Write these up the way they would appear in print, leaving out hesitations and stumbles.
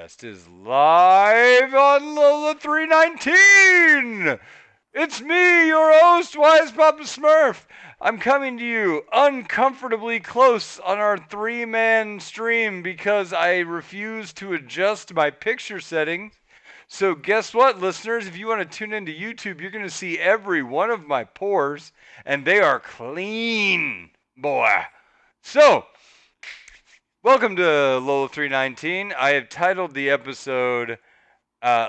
Podcast is live on LOLA 319. It's me, your host, Wise Papa Smurf. I'm coming to you uncomfortably close on our three-man stream because I refuse to adjust my picture settings. So guess what, listeners? If you want to tune into YouTube, you're going to see every one of my pores, and they are clean, boy. So, welcome to LOLA 319. I have titled the episode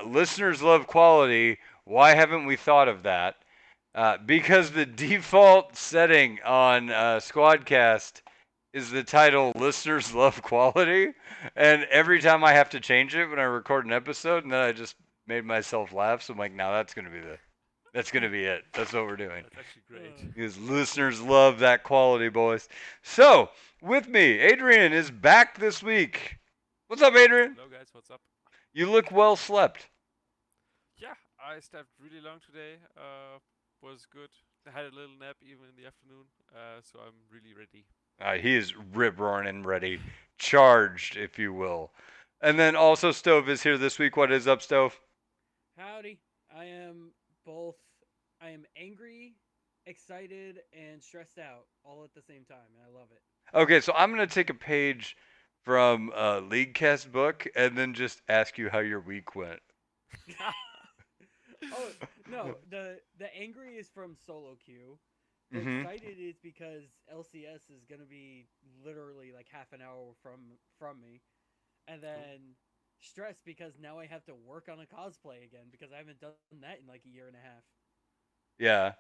Listeners Love Quality. Why haven't we thought of that? Because the default setting on Squadcast is the title Listeners Love Quality. And every time I have to change it when I record an episode, and then I just made myself laugh. So I'm like, no, that's going to be it. That's what we're doing. That's actually great. Because listeners love that quality, boys. So, with me, Adrian is back this week. What's up, Adrian? Hello guys, what's up? You look well slept. Yeah, I slept really long today. Was good. I had a little nap even in the afternoon. So I'm really ready. He is rip roaring and ready, charged, if you will. And then also Stove is here this week. What is up, Stove? Howdy. I am both. I am angry, excited, and stressed out all at the same time, and I love it. Okay, so I'm gonna take a page from Leaguecast book and then just ask you how your week went. Oh no, the angry is from solo queue. The Mm-hmm. excited is because LCS is gonna be literally like half an hour from me, and then stressed because now I have to work on a cosplay again because I haven't done that in like a year and a half. Yeah.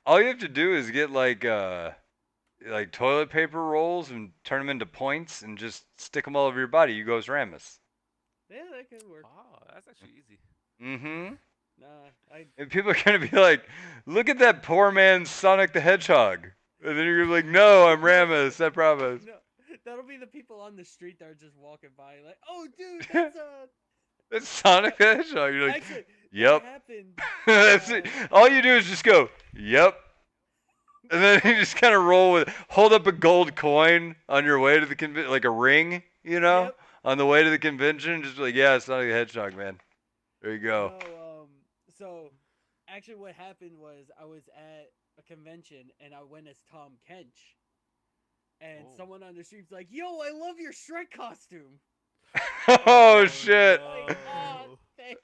All you have to do is get like toilet paper rolls and turn them into points and just stick them all over your body. You go as Ramus. Yeah, that could work. Wow, that's actually easy. Mm-hmm. Nah, I And people are gonna be like, "Look at that poor man's Sonic the Hedgehog," and then you're gonna be like, "No, I'm Ramus. I promise." no, that'll be the people on the street that are just walking by, like, "Oh, dude, that's That's Sonic the Hedgehog. You're like, actually "Yep." that happened." That's it. All you do is just go, "Yep," and then you just kind of roll with, hold up a gold coin on your way to the convention, like a ring, Yep. on the way to the convention. Just be like, "Yeah, it's Sonic the Hedgehog, man. There you go." No, so actually, what happened was I was at a convention and I went as Tom Kench, and Oh. someone on the street's like, "Yo, I love your Shrek costume." Oh shit! Like, oh, thanks.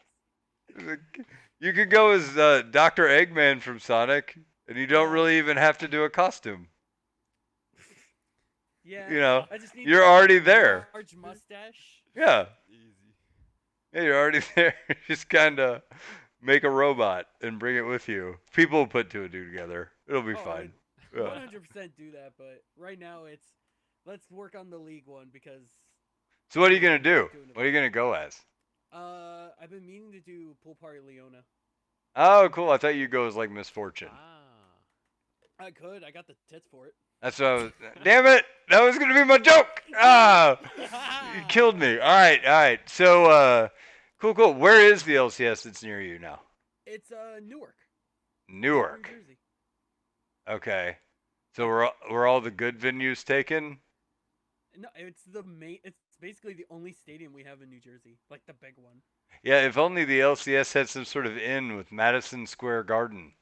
You could go as Dr. Eggman from Sonic, and you don't really even have to do a costume. Yeah, You know, I just need you're the already there. large mustache. Yeah, Easy. yeah, you're already there. Just kind of make a robot and bring it with you. People will put two and two together. It'll be Oh, fine. I'd Yeah. 100% do that, but right now it's let's work on the league one because So what are you gonna do? doing it. What are you gonna go as? I've been meaning to do pool party Leona. Oh, cool. I thought you'd go as like Misfortune. Ah. I could. I got the tits for it. That's what I was. Damn it! That was gonna be my joke. Ah, you killed me. All right. So, cool. Where is the LCS that's near you now? It's Newark, Newark. New Jersey. Okay. So we're all the good venues taken. No, it's the main. It's basically the only stadium we have in New Jersey, like the big one. Yeah. If only the LCS had some sort of inn with Madison Square Garden.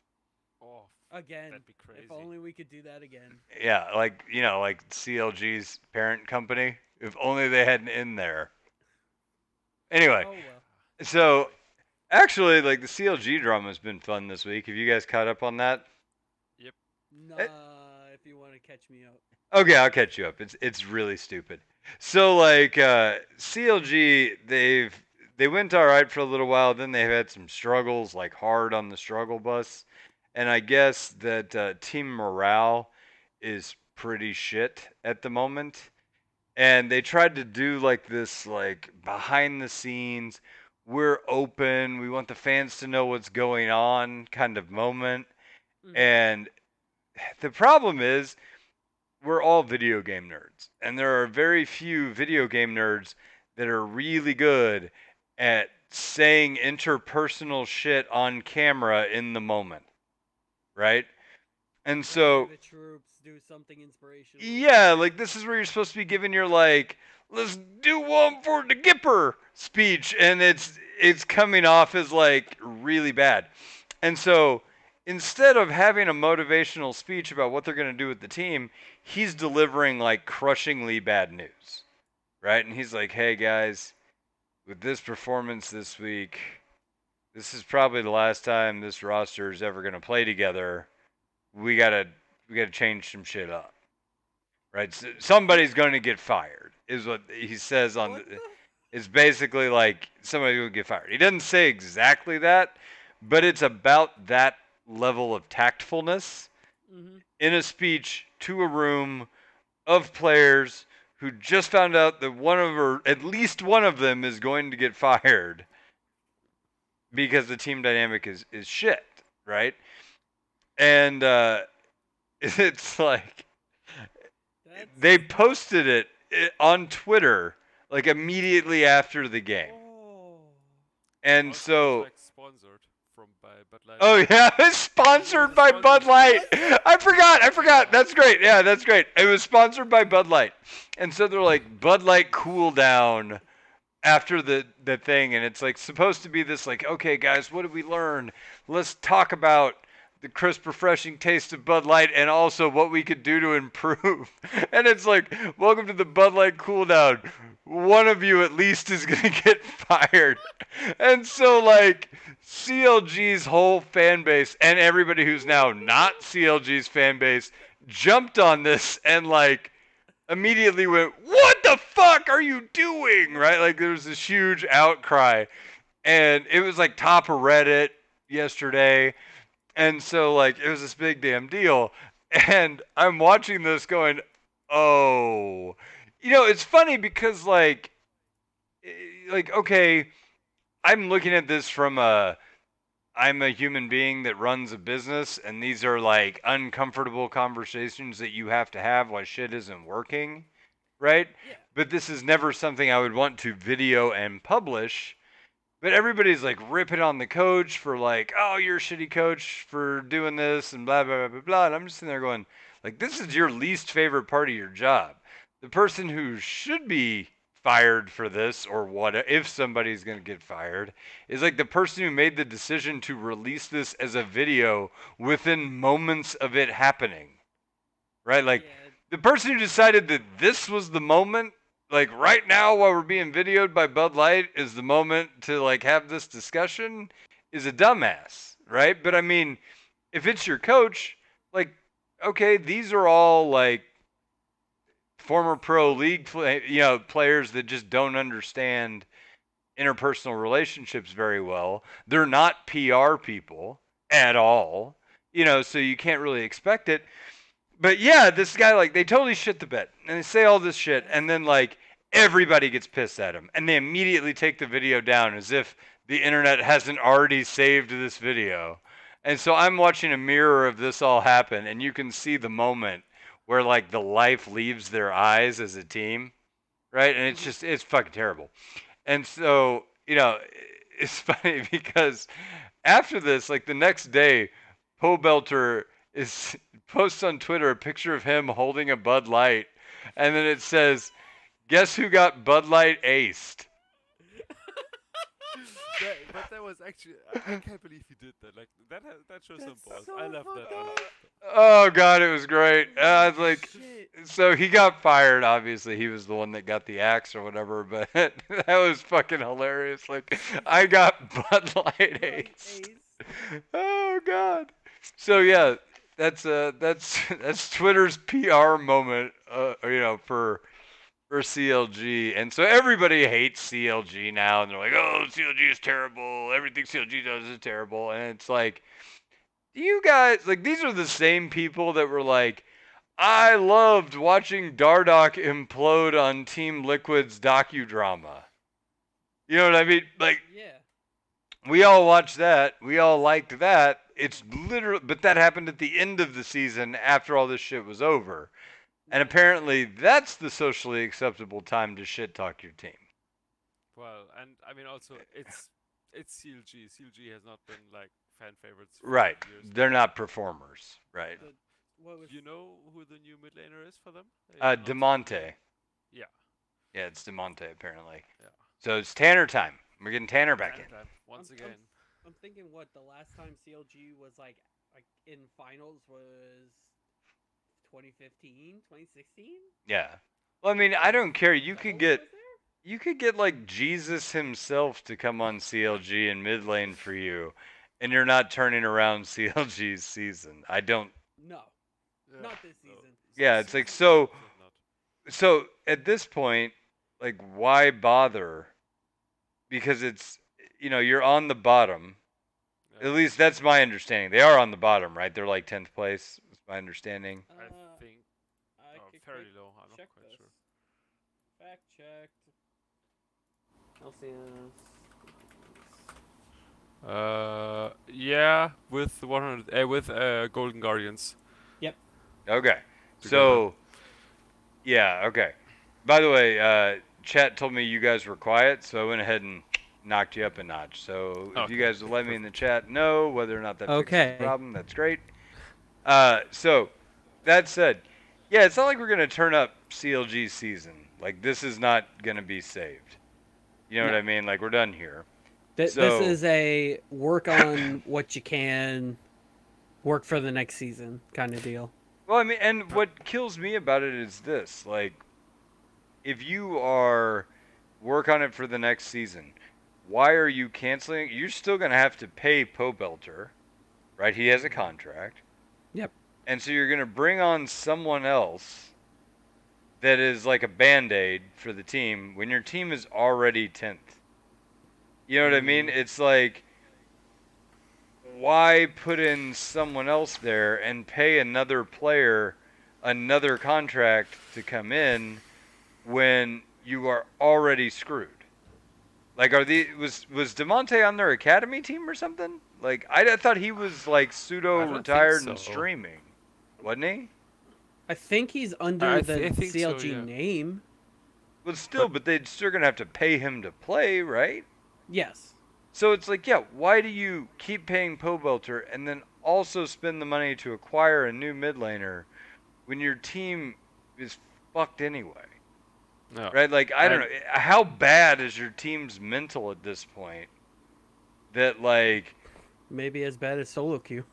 Oh, Again, that'd be crazy. if only we could do that again. Yeah, like like CLG's parent company. If only they had an inn there. Anyway, Oh well. so actually, like the CLG drama has been fun this week. Have you guys caught up on that? Nah, if you want to catch me up. Okay, I'll catch you up. It's really stupid. So like CLG, they went all right for a little while. Then they've had some struggles, like hard on the struggle bus, and I guess that team morale is pretty shit at the moment. And they tried to do like this, like behind the scenes, we're open, we want the fans to know what's going on kind of moment. Mhm. And the problem is we're all video game nerds, and there are very few video game nerds that are really good at saying interpersonal shit on camera in the moment, right? And Rally so, the troops, do something inspirational. yeah, like this is where you're supposed to be giving your let's do one for the Gipper speech, and it's coming off as like really bad. And so instead of having a motivational speech about what they're going to do with the team, he's delivering like crushingly bad news, right? And he's like, "Hey guys, with this performance this week, this is probably the last time this roster is ever going to play together. We gotta we gotta change some shit up, right? So somebody's going to get fired," is what he says on. What the? It's basically like somebody will get fired. He doesn't say exactly that, but it's about that level of tactfulness Mm-hmm. in a speech to a room of players who just found out that one of or at least one of them is going to get fired because the team dynamic is shit, right? And it's like they That's posted it on Twitter like immediately after the game. oh. And Also, so it's like sponsored by Bud Light. oh yeah, it's sponsored by Sponsored. Bud Light. Was it? I forgot. That's great. Yeah, that's great. It was sponsored by Bud Light. And so they're like Bud Light cool down after the thing, and it's like supposed to be this like, okay guys, what did we learn? Let's talk about the crisp refreshing taste of Bud Light and also what we could do to improve. And it's like, welcome to the Bud Light cool down. One of you at least is gonna get fired. And so like CLG's whole fan base and everybody who's now not CLG's fan base jumped on this and like immediately went, "What the fuck are you doing?" Right? Like there was this huge outcry, and it was like top of Reddit yesterday, and so like it was this big damn deal. And I'm watching this going, "Oh, it's funny because like okay, I'm looking at this from I'm a human being that runs a business, and these are like uncomfortable conversations that you have to have while shit isn't working, right? Yeah. But this is never something I would want to video and publish. But everybody's like ripping on the coach for like, oh, you're a shitty coach for doing this and blah blah blah blah blah. And I'm just sitting there going, like, this is your least favorite part of your job. The person who should be fired for this or what if somebody's going to get fired is like the person who made the decision to release this as a video within moments of it happening, right? Like Yeah. the person who decided that this was the moment, like right now while we're being videoed by Bud Light is the moment to like have this discussion is a dumbass, right? But I mean, if it's your coach, like okay, these are all like former pro league players that just don't understand interpersonal relationships very well. They're not PR people at all, so you can't really expect it. But yeah, this guy, like, they totally shit the bed and they say all this shit, and then like everybody gets pissed at him, and they immediately take the video down as if the internet hasn't already saved this video. And so I'm watching a mirror of this all happen, and you can see the moment where like the life leaves their eyes as a team, right? And it's fucking terrible. And so, it's funny because after this, like the next day, Poe Belter is posts on Twitter a picture of him holding a Bud Light, and then it says, "Guess who got Bud Light aced?" But that was actually I can't believe he did that. Like that shows some That's balls. so I love that. fucked I love up. that. Oh god, it was great. I was like, Shit. so he got fired. Obviously, he was the one that got the axe or whatever. But that was fucking hilarious. Like, I got Bud Light Like aced. Ace. Oh god. So yeah, that's Twitter's PR moment. For CLG, and so everybody hates CLG now, and they're like, "Oh, CLG is terrible. Everything CLG does is terrible." And it's like, you guys, like, these are the same people that were like, "I loved watching Dardoch implode on Team Liquid's docudrama." You know what I mean? Like, Yeah. we all watched that. We all liked that. It's literally, but that happened at the end of the season after all this shit was over. And Yeah. apparently, that's the socially acceptable time to shit talk your team. Well, and I mean also it's CLG. CLG has not been like fan favorites for Right. years. They're not performers. Right. The, what was Do you know who the new mid laner is for them? They announced it today. DeMonte. Yeah. Yeah, it's DeMonte apparently. Yeah. So it's Tanner time. We're getting Tanner back Tanner in. time once I'm, again. I'm, I'm thinking what the last time CLG was like in finals was 2015, 2016. Yeah. Well, I mean, I Because don't care. You could LOLA get was there. like Jesus himself to come on CLG in mid lane for you, and you're not turning around CLG's season. I don't. No, Yeah. not this No. season. Yeah, This it's like season, Not. so at this point, like why bother? Because it's you're on the bottom. Yeah. At least that's my understanding. They are on the bottom, right? They're like 10th place. Is my understanding. I think I could fairly quick low. I'm not check quite this. sure. Fact checked. LCS. Yeah, with 100, with Golden Guardians Yep. Okay. together. So yeah. Okay. By the way, chat told me you guys were quiet, so I went ahead and knocked you up a notch. So if you Okay, guys will let me in the perfect. chat know whether or not that fixes the Okay. problem, that's great. So that said, yeah, it's not like we're gonna turn up CLG's season. Like this is not gonna be saved. You know what No. I mean? Like we're done here. This So is a work on what you can, work for the next season kind of deal. well, I mean, and what kills me about it is this: like, if you are work on it for the next season, why are you canceling? You're still gonna have to pay Pobelter, right? He has a contract, Yep. and so you're gonna bring on someone else that is like a band-aid for the team when your team is already 10th. You know what I mean? It's like, why put in someone else there and pay another player another contract to come in when you are already screwed? Like, was Demonte on their academy team or something? Like, I thought he was like pseudo I don't think retired and so. streaming, wasn't he? I think he's under I the think so. CLG Yeah. name. But still, But but they'd still gonna have to pay him to play, right? Yes. So it's like, yeah, why do you keep paying Pobelter and then also spend the money to acquire a new mid laner when your team is fucked anyway? no. Right? Like, I don't And know. How bad is your team's mental at this point that, like, Maybe as bad as solo queue.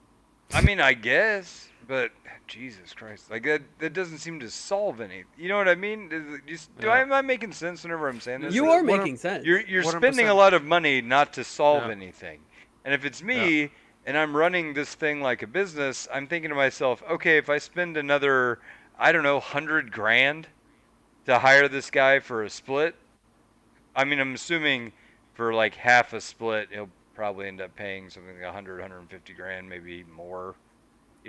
I mean, I guess, but Jesus Christ, like that doesn't seem to solve any. You know what I mean? yeah. Am I making sense whenever I'm saying this? You are making You're sense. you're spending a 100%. lot of money not to solve Yeah. anything. And if it's Yeah. me and I'm running this thing like a business, I'm thinking to myself, okay, if I spend another, I don't know, 100 grand to hire this guy for a split, I mean, I'm assuming for like half a split, he'll probably end up paying something like 100, 150 grand, maybe more.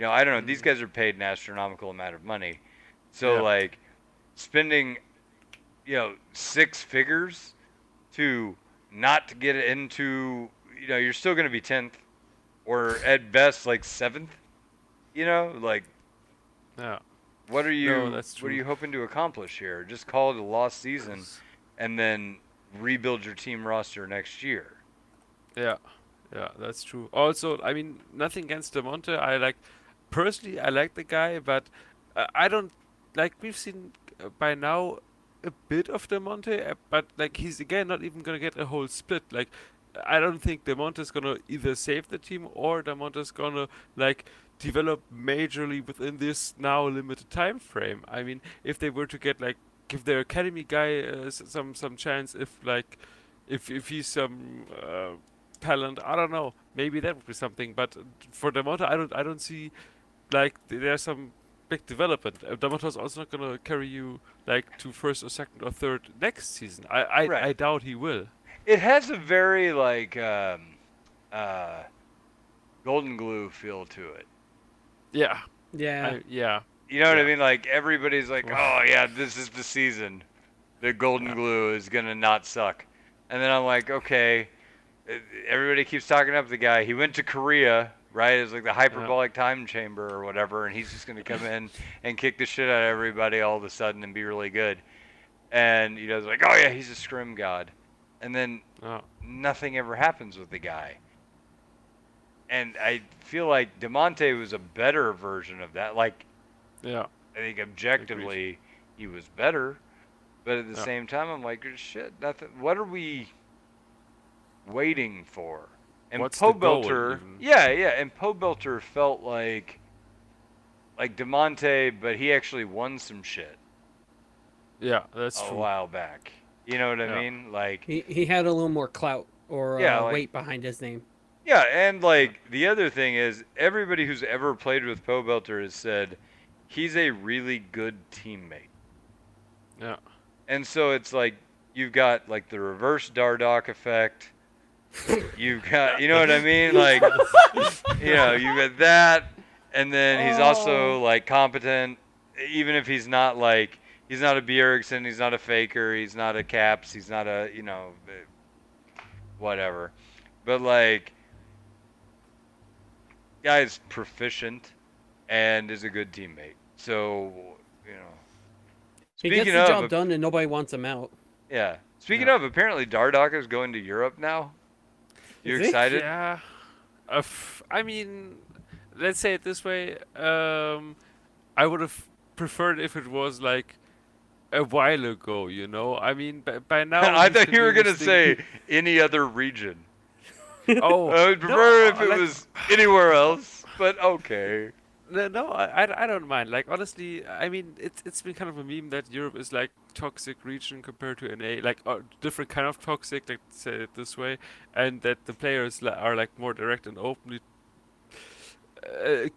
I don't know. These guys are paid an astronomical amount of money. So Yeah. like spending, six figures to not to get into, you're still going to be 10th or at best like 7th, like Yeah. what are No, you that's what are true. you hoping to accomplish here? Just call it a lost season and then rebuild your team roster next year. Yeah, yeah, that's true. Also, I mean, nothing against Demonte. Personally, I like the guy, but I don't like. We've seen by now a bit of Demonte, but like he's again not even gonna get a whole split. Like, I don't think Demonte's gonna either save the team or Demonte's gonna like develop majorly within this now limited time frame. I mean, if they were to get like give their academy guy some chance, if he's some talent. I don't know. Maybe that would be something. But for Damoto, I don't see like there's some big development. Damoto's also not gonna carry you like to first or second or third next season. Right. I doubt he will. It has a very like uh golden glue feel to it. Yeah, Yeah. yeah, You know what I yeah. mean? Like everybody's like, Well, "Oh yeah, this is the season. The golden yeah, glue is gonna not suck." And then I'm like, "Okay." Everybody keeps talking up the guy. He went to Korea, right? It's like the yeah, hyperbolic time chamber or whatever, and he's just gonna come in and kick the shit out of everybody all of a sudden and be really good. And it's like, "Oh yeah, he's a scrim god," and then yeah, nothing ever happens with the guy. And I feel like Demonte was a better version of that. Like yeah. I think Agreed. objectively he was better, But at the Yeah. same time, I'm like, shit, nothing. What are we waiting for? And What's the goal Pobelter, even? yeah, and Pobelter felt like Demonte, but he actually won some shit Yeah, that's a true. while back. You know what I Yeah. mean? Like, He had a little more clout or yeah, like weight behind his name. yeah, and Yeah. like the other thing is everybody who's ever played with Pobelter has said he's a really good teammate. Yeah. And so it's like you've got like the reverse Dardock effect. You've got, you know what I mean? Like, you got that, and then he's Oh. also like competent, even if he's not like he's not a Bjergsen, he's not a faker, he's not a Caps, he's not a whatever. But like, guy's proficient and is a good teammate. So you know, He gets speaking the of, job done and nobody wants him out. yeah, speaking Yeah. of, apparently Dardock is going to Europe now. You Is he? excited? Yeah. I mean, let's say it this way. I would have preferred if it was like a while ago, you know? I mean, by now I he's thought been you were doing his gonna thing. say any other region. Oh, I would prefer no, if it like, was anywhere else, but okay. no, I don't mind. Like, honestly, I mean, it's been kind of a meme that Europe is like toxic region compared to NA, like, different kind of toxic, like, say it this way, and that the players are like more direct and openly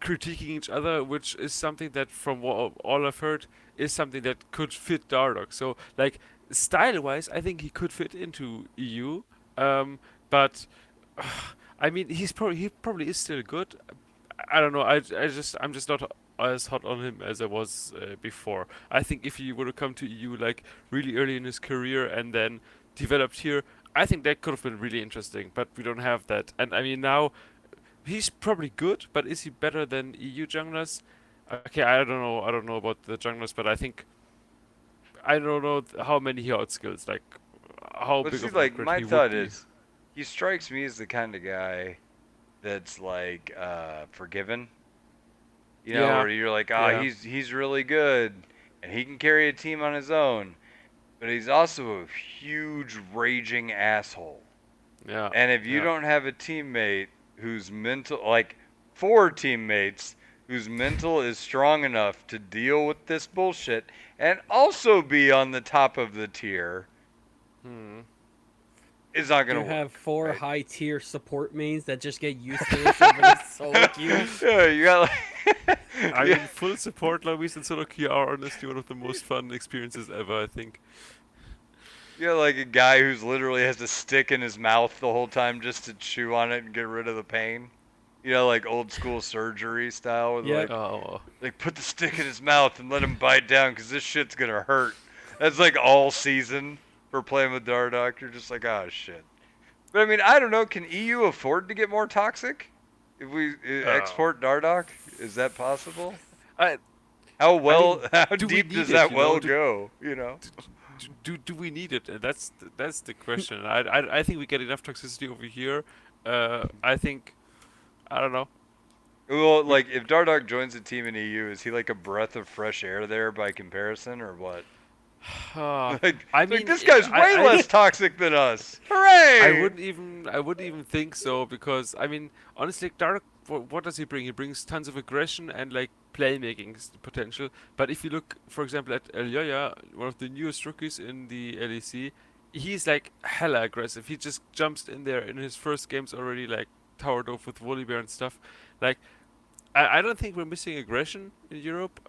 critiquing each other, which is something that, from what all I've heard, is something that could fit Dardoch. So, like, style-wise, I think he could fit into EU, but I mean, he probably is still good. I don't know. I'm just not as hot on him as I was before. I think if he would have come to EU like really early in his career and then developed here, I think that could have been really interesting. But we don't have that. And I mean, now he's probably good, but is he better than EU junglers? Okay, I don't know. I don't know about the junglers, but I think I don't know how many he outskills. Like, how But big see, of an like upgrade my he would thought be. is, he strikes me as the kind of guy that's like forgiven. Yeah, Where you're like, ah, yeah, he's really good, and he can carry a team on his own, but he's also a huge raging asshole. yeah, And if you yeah. don't have a teammate who's mental, like four teammates whose mental is strong enough to deal with this bullshit and also be on the top of the tier, Hmm. it's not You gonna have work, four right? high tier support mains that just get useless over the solo queues. Yeah, you got like, I yeah, mean, full support lobbies in solo queue are honestly one of the most fun experiences ever, I think. you got like a guy who's literally has a stick in his mouth the whole time just to chew on it and get rid of the pain. Like old school surgery style, with Yep. Oh, like put the stick in his mouth and let him bite down because this shit's gonna hurt. That's like all season for playing with Dardoch. You're just like, oh shit. But I mean, I don't know. Can EU afford to get more toxic if we oh. export Dardoch? Is that possible? I, How I mean, well? How do we deep need does it? that You know, well go? do we need it? That's the question. I think we get enough toxicity over here. I think I don't know. Well, We like if Dardoch joins a team in EU, is he like a breath of fresh air there by comparison, or what? uh, Like, I it's like mean, this guy's way less toxic than us. Hooray! I wouldn't even think so because I mean, honestly, Dark. What does he bring? He brings tons of aggression and like playmaking potential. But if you look, for example, at Elyoya, one of the newest rookies in the LEC, he's like hella aggressive. He just jumps in there in his first games already, like towered off with Volibear and stuff. Like, I don't think we're missing aggression in Europe.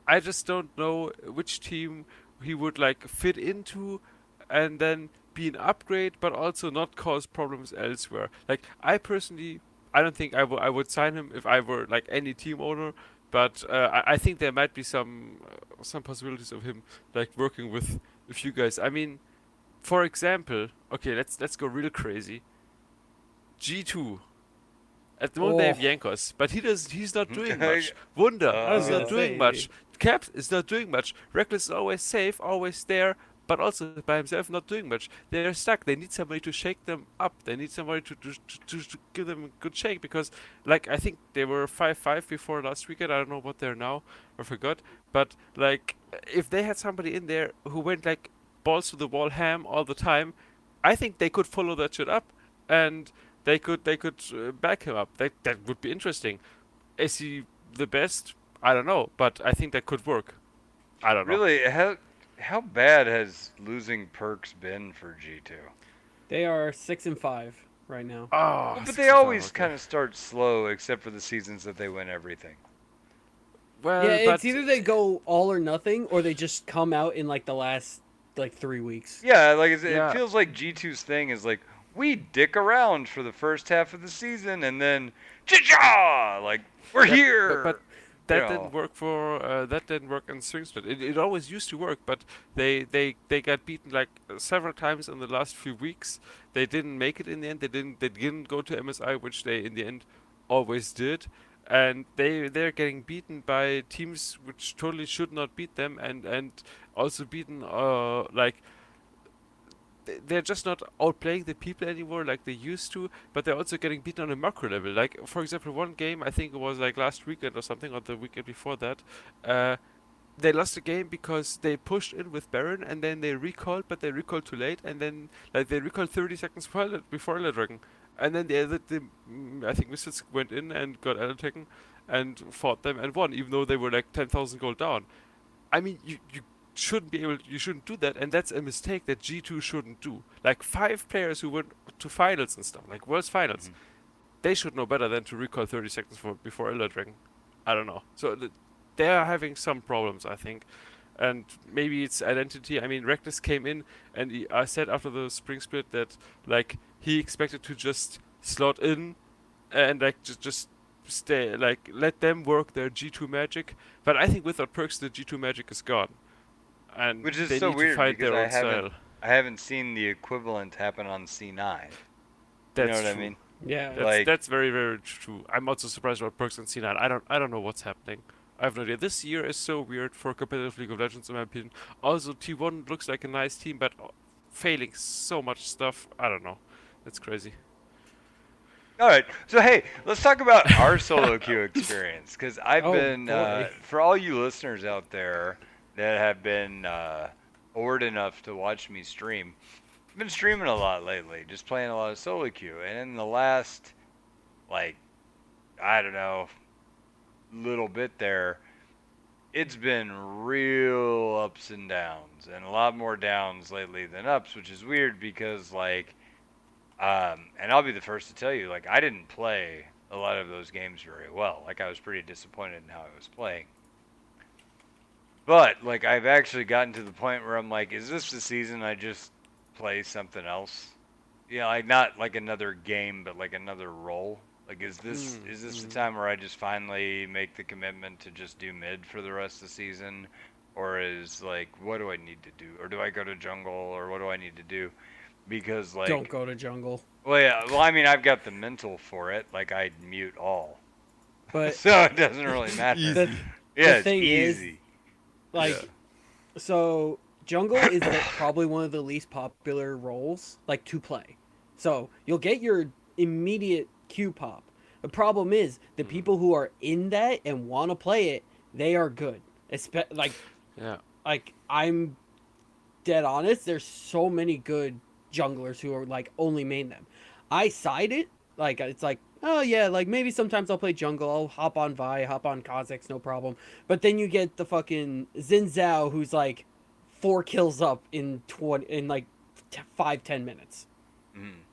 I just don't know which team he would like fit into, and then be an upgrade, but also not cause problems elsewhere. Like, I personally, I don't think I would sign him if I were like any team owner. But I think there might be some possibilities of him like working with a few guys. I mean, for example, okay, let's go real crazy. G2. At the moment they have Oh, Yankos, but he's not doing uh, much. Wunder I was is not gonna uh, doing say much. Caps is not doing much. Reckless is always safe, always there, but also by himself not doing much. They're stuck. They need somebody to shake them up. They need somebody to give them a good shake because, like, I think they were 5-5 before last weekend. I don't know what they're now. I forgot. But, like, if they had somebody in there who went, like, balls to the wall ham all the time, I think they could follow that shit up and they could back him up. That would be interesting. Is he the best? I don't know, but I think that could work. I don't know. Really, how bad has losing perks been for G2? They are 6-5 right now. Oh, Well, but they 65. always Okay. kind of start slow, except for the seasons that they win everything. Yeah, Well, it's but either they go all or nothing, or they just come out in like the last like 3 weeks. Yeah, like it yeah, feels like G2's thing is like we dick around for the first half of the season, and then cha like we're yeah, but here. You that didn't know, work for that didn't work in swing split. It always used to work, but they got beaten like several times in the last few weeks. They didn't make it in the end. They didn't go to MSI, which they in the end always did. And they're getting beaten by teams which totally should not beat them, and also beaten like they're just not outplaying the people anymore like they used to, but they're also getting beaten on a macro level. Like, for example, one game, I think it was like last weekend or something, or the weekend before that, uh, they lost the game because they pushed in with Baron and then they recalled, but they recalled too late, and then like they recalled 30 seconds before Ella Dragon. And then I think Misfits went in and got Ella Dragon and fought them and won, even though they were like 10,000 gold down. I mean, you shouldn't be able, you shouldn't do that, and that's a mistake that G2 shouldn't do. Like five players who went to finals and stuff, like World's finals, Mhm. they should know better than to recall 30 seconds before Elder Dragon. I don't know. So they are having some problems, I think, and maybe it's identity. I mean, Reckless came in, and I said after the spring split that like he expected to just slot in and like just stay, like let them work their G2 magic. But I think without perks, the G2 magic is gone and which is they so need to weird find because their own style. I haven't seen the equivalent happen on C9. You know That's what I true. mean? Yeah. Like, That's very very true. I'm also surprised about perks and C9. I don't know what's happening. I have no idea. This year is so weird for competitive League of Legends in my opinion. Also, T1 looks like a nice team, but failing so much stuff. I don't know. It's crazy. all right, so hey, let's talk about our solo queue experience because I've Oh been boy. for all you listeners out there that have been bored enough to watch me stream. I've been streaming a lot lately, just playing a lot of solo queue, and in the last like I don't know little bit there, it's been real ups and downs, and a lot more downs lately than ups, which is weird because like and I'll be the first to tell you, like I didn't play a lot of those games very well. Like I was pretty disappointed in how I was playing. But like I've actually gotten to the point where I'm like, is this the season I just play something else? Yeah, like not like another game, but like another role. Like is this the time where I just finally make the commitment to just do mid for the rest of the season? Or is like what do I need to do? Or do I go to jungle or what do I need to do? Because Don't like go to jungle. well yeah, well I mean I've got the mental for it. Like I'd mute all. But So it doesn't really matter. the Easy. the Yeah, it's thing is, easy. Yeah. like, so jungle is probably one of the least popular roles like to play. So you'll get your immediate Q pop. The problem is the Mm. people who are in that and want to play it, they are good. Yeah. Like I'm dead honest. There's so many good junglers who are like only main them. I side it like it's like oh yeah, like maybe sometimes I'll play jungle. I'll hop on Vi, hop on Kha'Zix, no problem. But then you get the fucking Xin Zhao who's like 4 kills up in 20 in like 5-10 minutes. Mhm.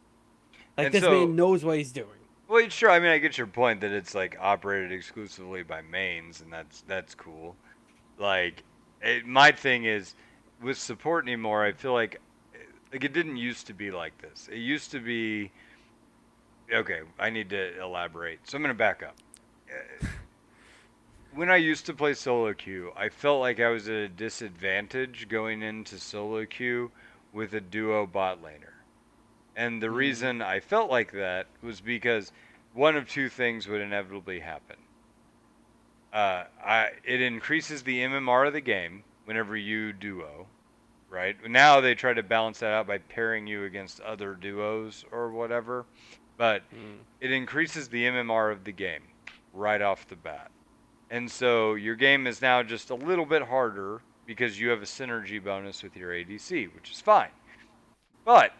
Like And this so man knows what he's doing. well, sure. I mean, I get your point that it's like operated exclusively by mains, and that's cool. Like, my thing is with support anymore. I feel like it didn't used to be like this. It used to be okay. I need to elaborate, so I'm gonna back up. When I used to play solo queue, I felt like I was at a disadvantage going into solo queue with a duo bot laner. And the Mm. reason I felt like that was because one of two things would inevitably happen. It increases the MMR of the game whenever you duo, right? Now they try to balance that out by pairing you against other duos or whatever, but Mm. it increases the MMR of the game right off the bat. And so your game is now just a little bit harder because you have a synergy bonus with your ADC, which is fine. But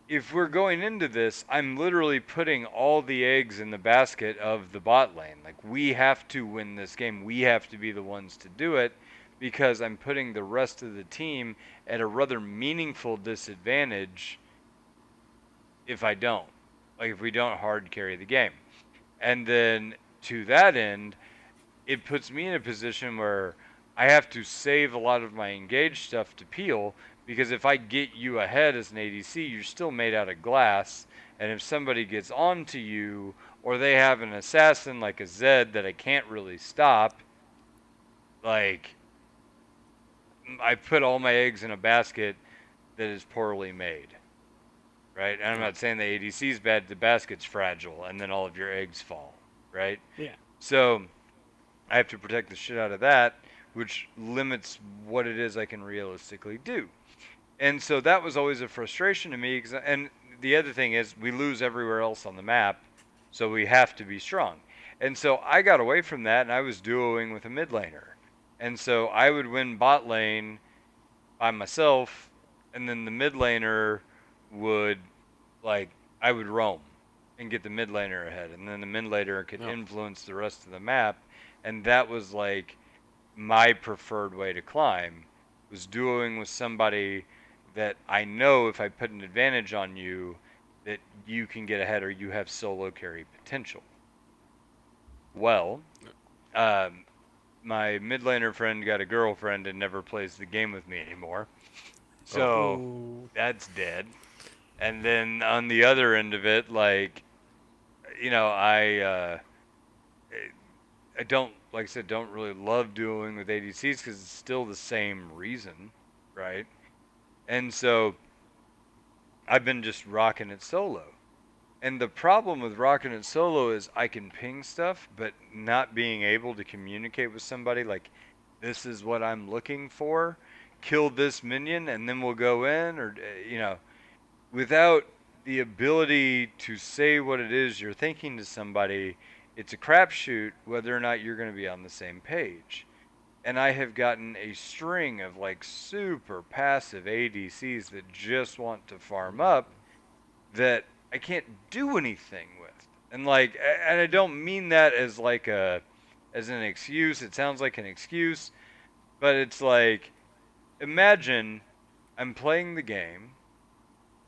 if we're going into this, I'm literally putting all the eggs in the basket of the bot lane. Like, we have to win this game. We have to be the ones to do it because I'm putting the rest of the team at a rather meaningful disadvantage if I don't. Like, if we don't hard carry the game. And then to that end, it puts me in a position where I have to save a lot of my engaged stuff to peel because if I get you ahead as an ADC, you're still made out of glass. And if somebody gets onto you or they have an assassin like a Zed that I can't really stop, like I put all my eggs in a basket that is poorly made. Right? And I'm Yeah. not saying the ADC is bad, the basket's fragile and then all of your eggs fall. Right? Yeah. So I have to protect the shit out of that, which limits what it is I can realistically do. And so that was always a frustration to me. And the other thing is, we lose everywhere else on the map, so we have to be strong. And so I got away from that, and I was duoing with a mid laner. And so I would win bot lane by myself, and then the mid laner would, like, I would roam and get the mid laner ahead, and then the mid laner could No. influence the rest of the map, and that was like my preferred way to climb was duoing with somebody that I know if I put an advantage on you that you can get ahead or you have solo carry potential. Well, um, my mid laner friend got a girlfriend and never plays the game with me anymore. Oh. So Ooh. that's dead. And then on the other end of it, like, I don't, like I said, don't really love dueling with ADCs because it's still the same reason, right? And so I've been just rocking it solo. And the problem with rocking it solo is I can ping stuff, but not being able to communicate with somebody like, this is what I'm looking for, kill this minion, and then we'll go in, or, without the ability to say what it is you're thinking to somebody, it's a crapshoot whether or not you're going to be on the same page. And I have gotten a string of like super passive ADCs that just want to farm up that I can't do anything with. And like, and I don't mean that as like as an excuse. It sounds like an excuse, but it's like, imagine I'm playing the game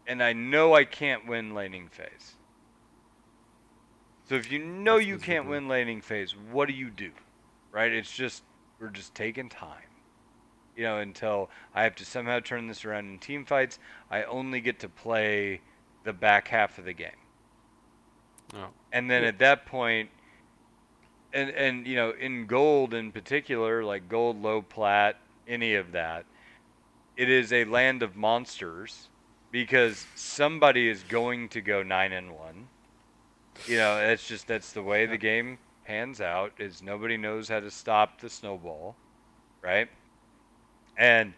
and I know I can't win laning phase. So if you know That's you can't miserable. win laning phase, what do? Right? It's just, we're just taking time. Until I have to somehow turn this around in team fights. I only get to play the back half of the game. No. And then Yeah. at that point, and in gold in particular, like gold, low plat, any of that, it is a land of monsters because somebody is going to go 9-1. That's the way Yeah. the game pans out. Is nobody knows how to stop the snowball, right? And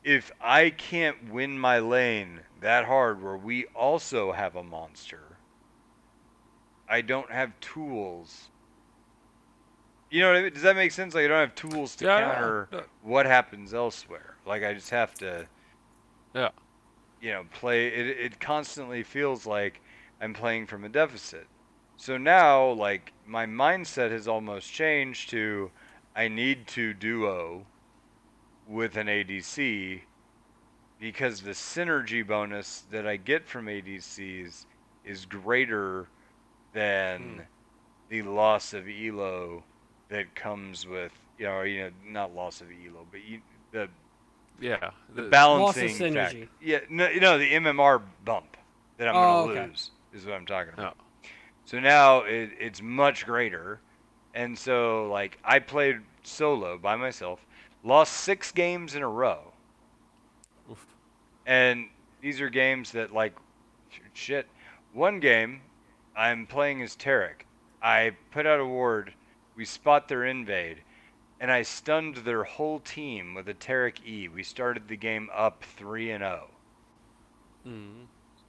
if I can't win my lane that hard where we also have a monster, I don't have tools. You know what I mean? Does that make sense? Like, I don't have tools to Yeah. counter Yeah. what happens elsewhere. Like, I just have to, Yeah. play. It constantly feels like I'm playing from a deficit. So now, like, my mindset has almost changed to I need to duo with an ADC because the synergy bonus that I get from ADCs is greater Mm. than the loss of elo that comes with, not loss of elo, but the Yeah. the Loss of balancing factor. synergy. Yeah, no, the MMR bump that I'm gonna Oh, okay. lose is what I'm talking Yeah. about. So now it's much greater, and so like I played solo by myself, lost 6 games in a row, Oof. and these are games that like shit. One game, I'm playing as Tarek. I put out a ward. We spot their invade, and I stunned their whole team with a Taric E. We started the game up 3-0. Mm.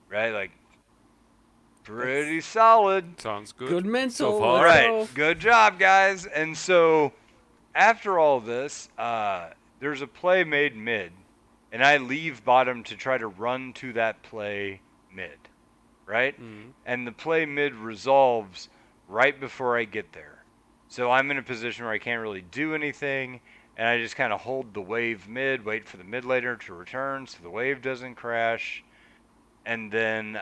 Right? Like, pretty solid. Sounds good. Good So mental. far. Let's Right. go. Good job, guys. And so after all this, there's a play made mid, and I leave bottom to try to run to that play mid, right? Mm. And the play mid resolves right before I get there. So I'm in a position where I can't really do anything, and I just kind of hold the wave mid, wait for the mid laner to return so the wave doesn't crash. And then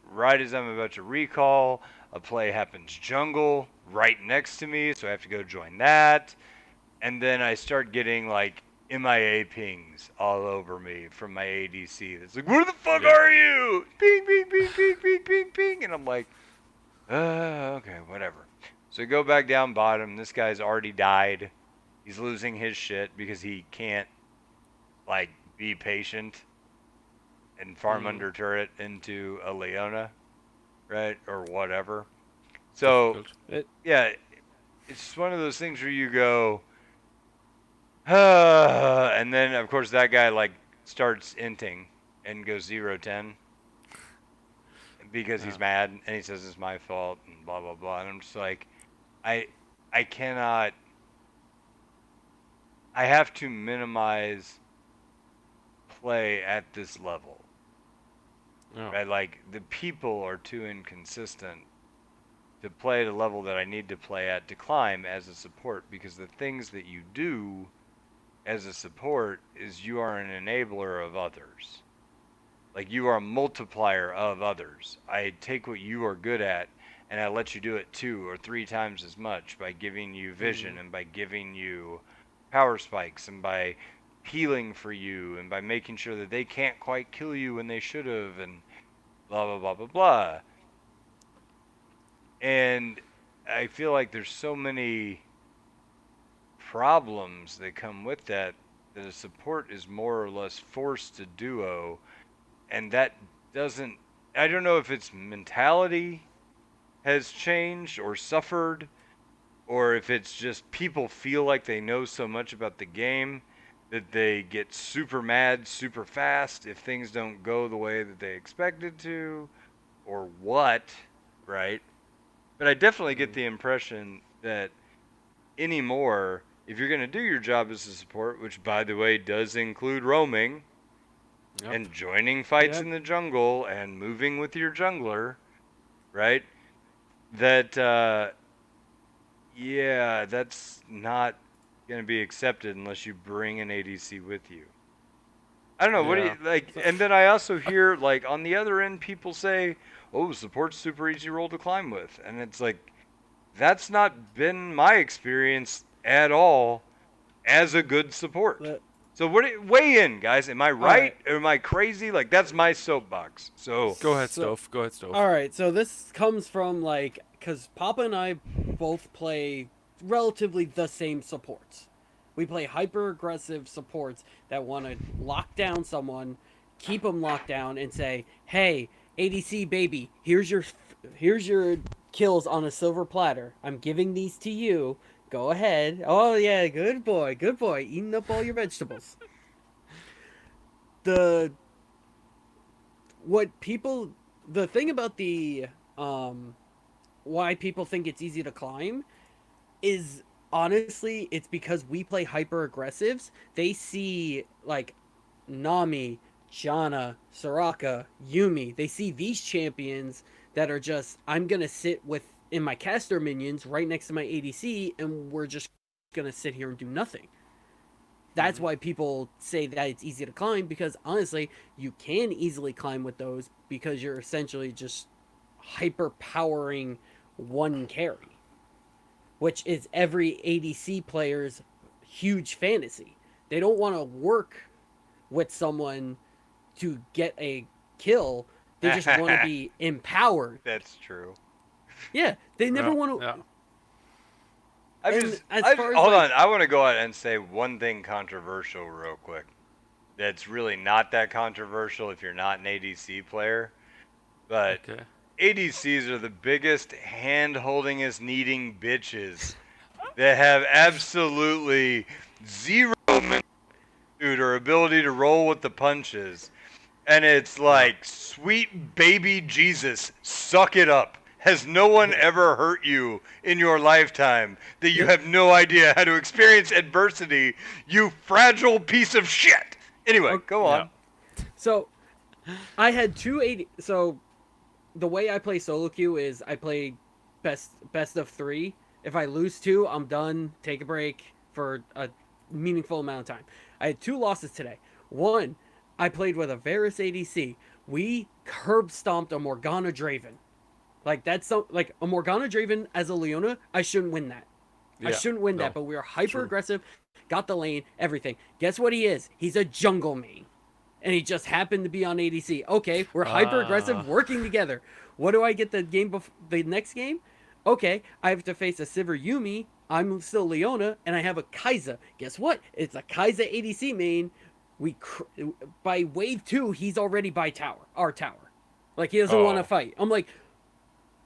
right as I'm about to recall, a play happens jungle right next to me, so I have to go join that. And then I start getting like MIA pings all over me from my ADC. That's like, where the fuck Yeah. are you? Ping, ping, ping, ping, ping, ping, ping. And I'm like, okay, whatever. So I go back down bottom. This guy's already died. He's losing his shit because he can't like be patient and farm Mm. under turret into a Leona, right? Or whatever. So, Difficult. yeah, it's one of those things where you go, and then of course that guy like starts inting and goes 0-10 because Yeah. he's mad and he says it's my fault and blah blah blah. And I'm just like, I I cannot. I have to minimize play at this level, Yeah. right? Like the people are too inconsistent to play at a level that I need to play at to climb as a support, because the things that you do as a support is you are an enabler of others. Like you are a multiplier of others. I take what you are good at and I let you do it 2 or 3 times as much by giving you vision Mm. and by giving you power spikes and by healing for you and by making sure that they can't quite kill you when they should have and blah blah blah blah blah. And I feel like there's so many problems that come with that that a support is more or less forced to duo, and that doesn't. I don't know if its mentality has changed or suffered, or if it's just people feel like they know so much about the game that they get super mad super fast if things don't go the way that they expected to, or what, right? But I definitely get Mm. the impression that anymore, if you're going to do your job as a support, which by the way does include roaming Yep. and joining fights Yep. in the jungle and moving with your jungler, right? That, yeah, that's not going to be accepted unless you bring an ADC with you. I don't know. What do Yeah. you like? So, And then I also hear, like, on the other end, people say, oh, support's super easy role to climb with. And it's like, that's not been my experience at all as a good support. let, So weigh in, guys. Am I all right right. or am I crazy? Like that's my soapbox. So Go ahead, So, Stove. Go ahead, Stove. all right. So this comes from like, cause Papa and I both play relatively the same supports. We play hyper aggressive supports that want to lock down someone, keep them locked down, and say, "Hey, ADC baby, here's your kills on a silver platter. I'm giving these to you. Go ahead. Oh yeah, good boy, eating up all your vegetables." The what people the thing about the um why people think it's easy to climb is honestly it's because we play hyper aggressives. They see like Nami, Jana, Soraka, Yumi. They see these champions that are just I'm gonna sit with in my caster minions right next to my ADC and we're just gonna sit here and do nothing. That's Mm. why people say that it's easy to climb because honestly, you can easily climb with those because you're essentially just hyper powering one carry, which is every ADC player's huge fantasy. They don't want to work with someone to get a kill. They just want to be empowered. that's true. Yeah, they never Yeah. want Yeah. to. I And just, as I far as hold like, on. I want to go out and say one thing controversial real quick. That's really not that controversial if you're not an ADC player, but Okay. ADCs are the biggest hand holding us needing bitches that have absolutely zero mental or ability to roll with the punches. And it's Yeah. like, sweet baby Jesus, suck it up. Has no one ever hurt you in your lifetime that you Yep. have no idea how to experience adversity, you fragile piece of shit? Anyway, Okay, go Yeah. on. so I had 280. So the way I play solo queue is I play best of 3. If I lose 2, I'm done. Take a break for a meaningful amount of time. I had 2 losses today. One, I played with a Varus ADC. We curb stomped a Morgana Draven. Like that's so like a Morgana Draven as a Leona. I shouldn't win that. I Yeah. shouldn't win that. No. But we were hyper True. aggressive. Got the lane. Everything. Guess what he is? He's a jungle main and he just happened to be on ADC. Okay, we're hyper aggressive, Ah. working together. What do I get the next game? Okay, I have to face a Sivir Yumi. I'm still Leona, and I have a Kai'Sa. Guess what? It's a Kai'Sa ADC main. We by wave 2, he's already by our tower. Like he doesn't want to Oh. fight. I'm like,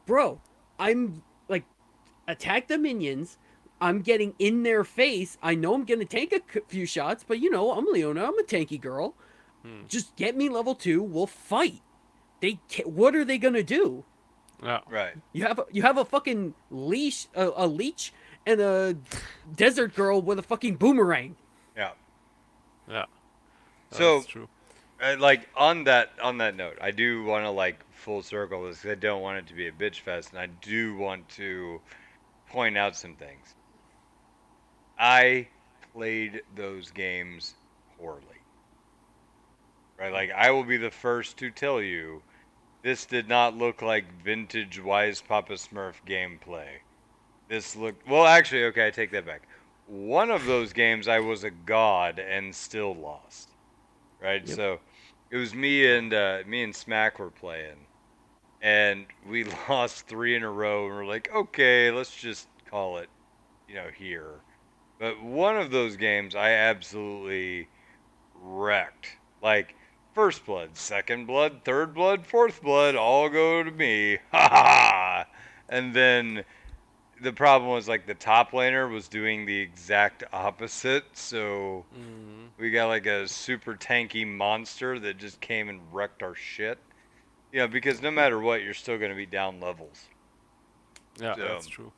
bro, I'm like, attack the minions. I'm getting in their face. I know I'm gonna take a few shots, but I'm Leona. I'm a tanky girl. Hmm. Just get me level 2. We'll fight. What are they gonna do? Yeah. Right. You have a fucking a leech, and a desert girl with a fucking boomerang. Yeah. Yeah. So, That's true. like on that note, I do want to like full circle this 'cause I don't want it to be a bitch fest, and I do want to point out some things. I played those games poorly. Right? Like I will be the first to tell you this did not look like vintage Wise Papa Smurf gameplay. This looked well actually, okay, I take that back. One of those games I was a god and still lost. Right? Yep. So it was me and Smack were playing and we lost 3 in a row and we're like, "Okay, let's just call it, here." But one of those games I absolutely wrecked. Like first blood, second blood, third blood, fourth blood, all go to me. Ha ha ha. And then the problem was like the top laner was doing the exact opposite. So Mm. we got like a super tanky monster that just came and wrecked our shit. Because no matter what, you're still going to be down levels. Yeah, So, that's true.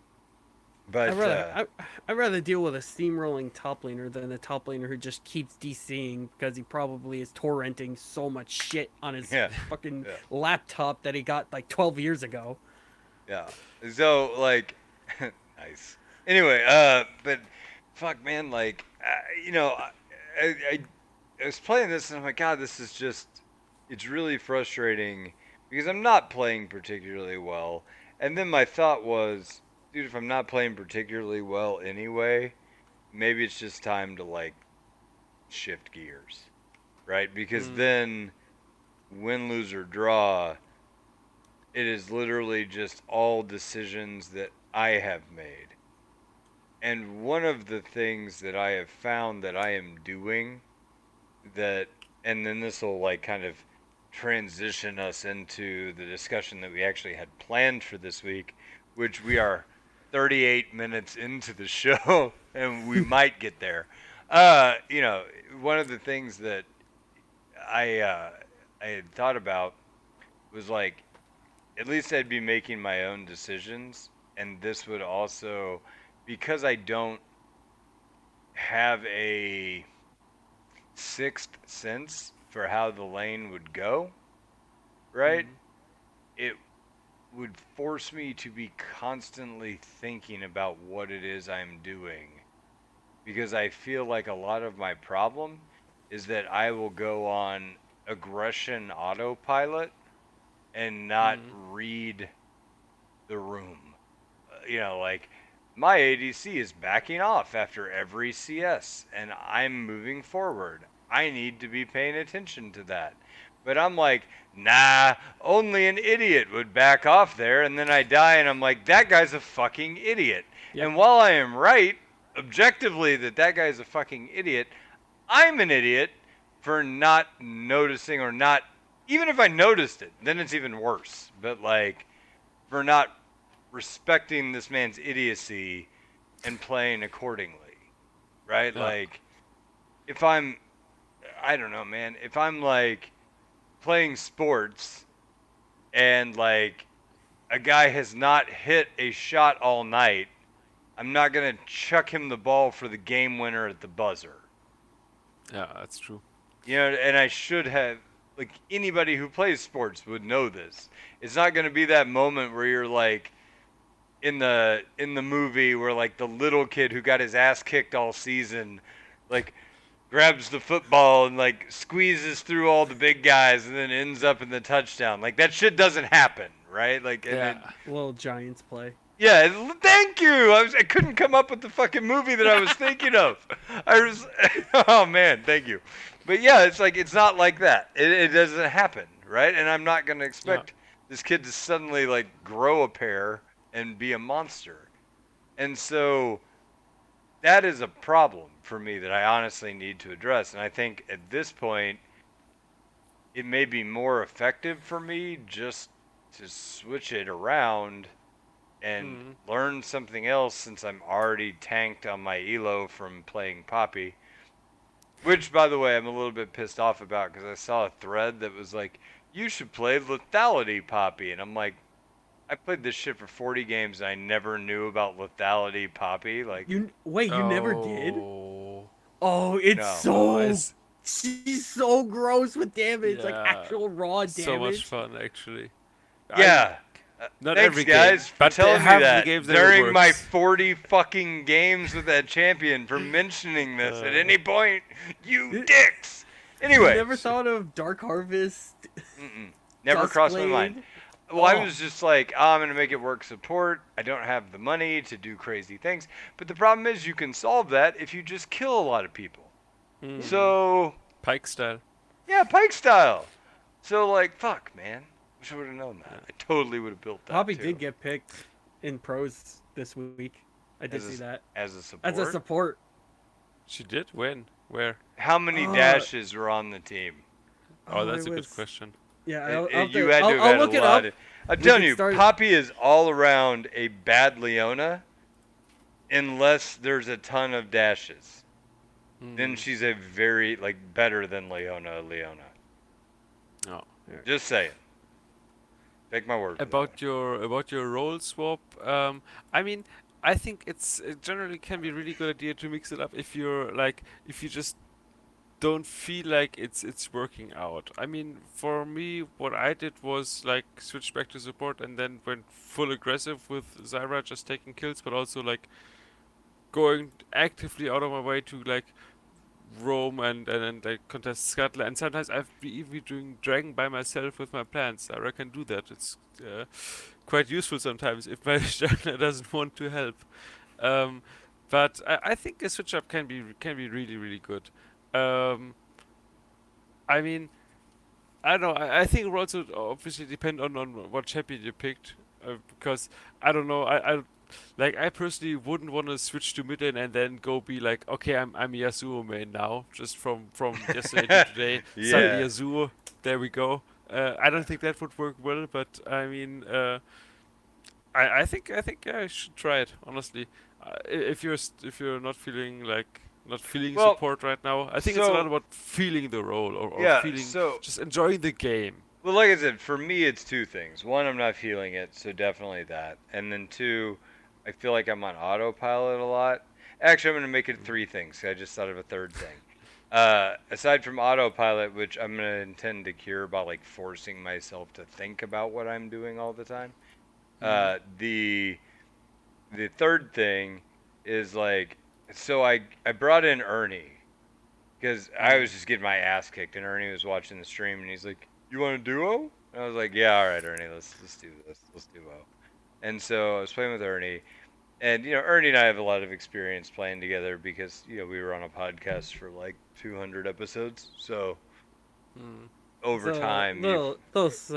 I'd but rather I'd rather deal with a steamrolling top laner than a top laner who just keeps DCing because he probably is torrenting so much shit on his yeah, fucking yeah, laptop that he got like 12 years ago. yeah. So like, nice. Anyway, but fuck, man, like, I was playing this and I'm like, God, this is just, it's really frustrating because I'm not playing particularly well. And then my thought was, dude, if I'm not playing particularly well anyway, maybe it's just time to like shift gears, right? Because Mm. then win, lose, or draw, it is literally just all decisions that I have made. And one of the things that I have found that I am doing that, and then this will like kind of transition us into the discussion that we actually had planned for this week, which we are 38 minutes into the show and we might get there. One of the things that I had thought about was like at least I'd be making my own decisions, and this would also because I don't have a sixth sense for how the lane would go, right? Mm. It would force me to be constantly thinking about what it is I'm doing because I feel like a lot of my problem is that I will go on aggression autopilot and not Mm. read the room. Like my ADC is backing off after every CS and I'm moving forward. I need to be paying attention to that. But I'm like, nah, only an idiot would back off there. And then I die and I'm like, that guy's a fucking idiot. Yep. And while I am right, objectively, that guy's a fucking idiot, I'm an idiot for not noticing or not, even if I noticed it, then it's even worse. But like, for not respecting this man's idiocy and playing accordingly, right? Yeah. Like if I don't know, man, if I'm like playing sports and like a guy has not hit a shot all night, I'm not going to chuck him the ball for the game winner at the buzzer. Yeah, that's true. You know, and I should have, like, anybody who plays sports would know this. It's not going to be that moment where you're like in the movie where like the little kid who got his ass kicked all season like grabs the football and like squeezes through all the big guys and then ends up in the touchdown. Like that shit doesn't happen, right? Like and it Yeah. Little Giants play. yeah, thank you. I couldn't come up with the fucking movie that I was thinking of. I was oh man, thank you. But yeah, it's like it's not like that. It doesn't happen, right? And I'm not going to Yeah. expect this kid to suddenly like grow a pair and be a monster. And so that is a problem for me that I honestly need to address. And I think at this point, it may be more effective for me just to switch it around and Mm. learn something else since I'm already tanked on my elo from playing Poppy. Which, by the way, I'm a little bit pissed off about because I saw a thread that was like, you should play Lethality Poppy. And I'm like, I played this shit for 40 games and I never knew about Lethality Poppy. Like, You never did? Oh. Oh, it's no. so It's she's so gross with damage, like yeah. actual raw So much damage. fun actually. I Yeah. Not Thanks, every game, guys, for but there telling me have the that games that it during my works. 40 fucking games with that champion for mentioning this at Uh, any point. You You, dicks. you Anyway, never thought of Dark Harvest, never crossed my mind. Duskblade? Well, I Oh, was just like, oh, I'm going to make it work support. I don't have the money to do crazy things. But the problem is, you can solve that if you just kill a lot of people. mm, So, Pike style. yeah, Pike style. So, like, fuck, man. Wish I would have known Yeah. that. I totally would have built that Poppy too. did get picked in pros this week. I did see As that as a as a support. support. She did? When? Where? How many Uh, dashes were on the team? Oh, oh, it that's a good was. question. Yeah, You had to have I'll had a look it lot. up. I'm We telling could you, start. Poppy is all around a bad Leona unless there's a ton of dashes. Then Mm. she's a very like better than Leona. Oh. Just saying. Take my word for that one. About your role swap, I mean, I think it generally can be a really good idea to mix it up if you're like if you just don't feel like it's working out. I mean, for me, what I did was like switch back to support and then went full aggressive with Zyra, just taking kills, but also like going actively out of my way to like roam and like contest Scuttle. And sometimes I've be even be doing Dragon by myself with my plants. I reckon do that. It's quite useful sometimes if my jungler doesn't want to help. Um, but I think a switch up can be really really good. Um, I mean, I don't know. I think it will also obviously depend on what champion you picked, because I don't know. I personally wouldn't want to switch to mid lane and then go be like, okay, I'm Yasuo main now, just from yesterday to today. Suddenly Yeah. Yasuo, there we go. I don't think that would work well, but I mean, I think I should try it honestly. If you're not feeling Well, support right now, I think it's a lot so about feeling the role or yeah, feeling so just enjoying the game. well, like I said, for me, it's two things. One, I'm not feeling it, so definitely that. And then two, I feel like I'm on autopilot a lot. Actually, I'm going to make it three things. I just thought of a third thing. Aside from autopilot, which I'm going to intend to cure by like forcing myself to think about what I'm doing all the time. Mm. The third thing is like, so I brought in Ernie because I Mm. was just getting my ass kicked, and Ernie was watching the stream, and he's like, "You want a duo?" And I was like, "Yeah, all right, Ernie, let's do this, let's duo." And so I was playing with Ernie, and Ernie and I have a lot of experience playing together because we were on a podcast for like 200 episodes. So Mm. over So time, little those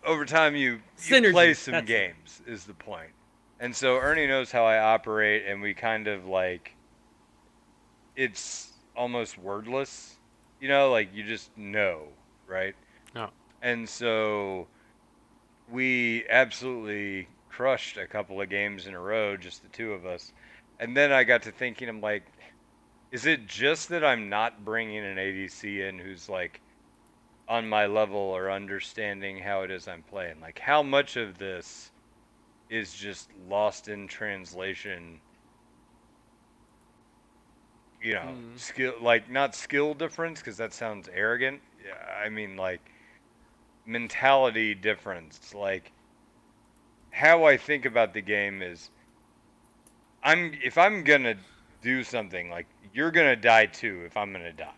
over time you play synergy. some That's it. games is the point. And so Ernie knows how I operate, and we kind of like it's almost wordless, like you just know, right? Yeah. And so we absolutely crushed a couple of games in a row, just the two of us. And then I got to thinking, I'm like, is it just that I'm not bringing an ADC in who's like on my level or understanding how it is I'm playing? Like, how much of this is just lost in translation? Hmm. Skill, like not skill difference, because that sounds arrogant. Yeah, I mean, like mentality difference. Like, how I think about the game is if I'm gonna do something, like you're gonna die too if I'm gonna die.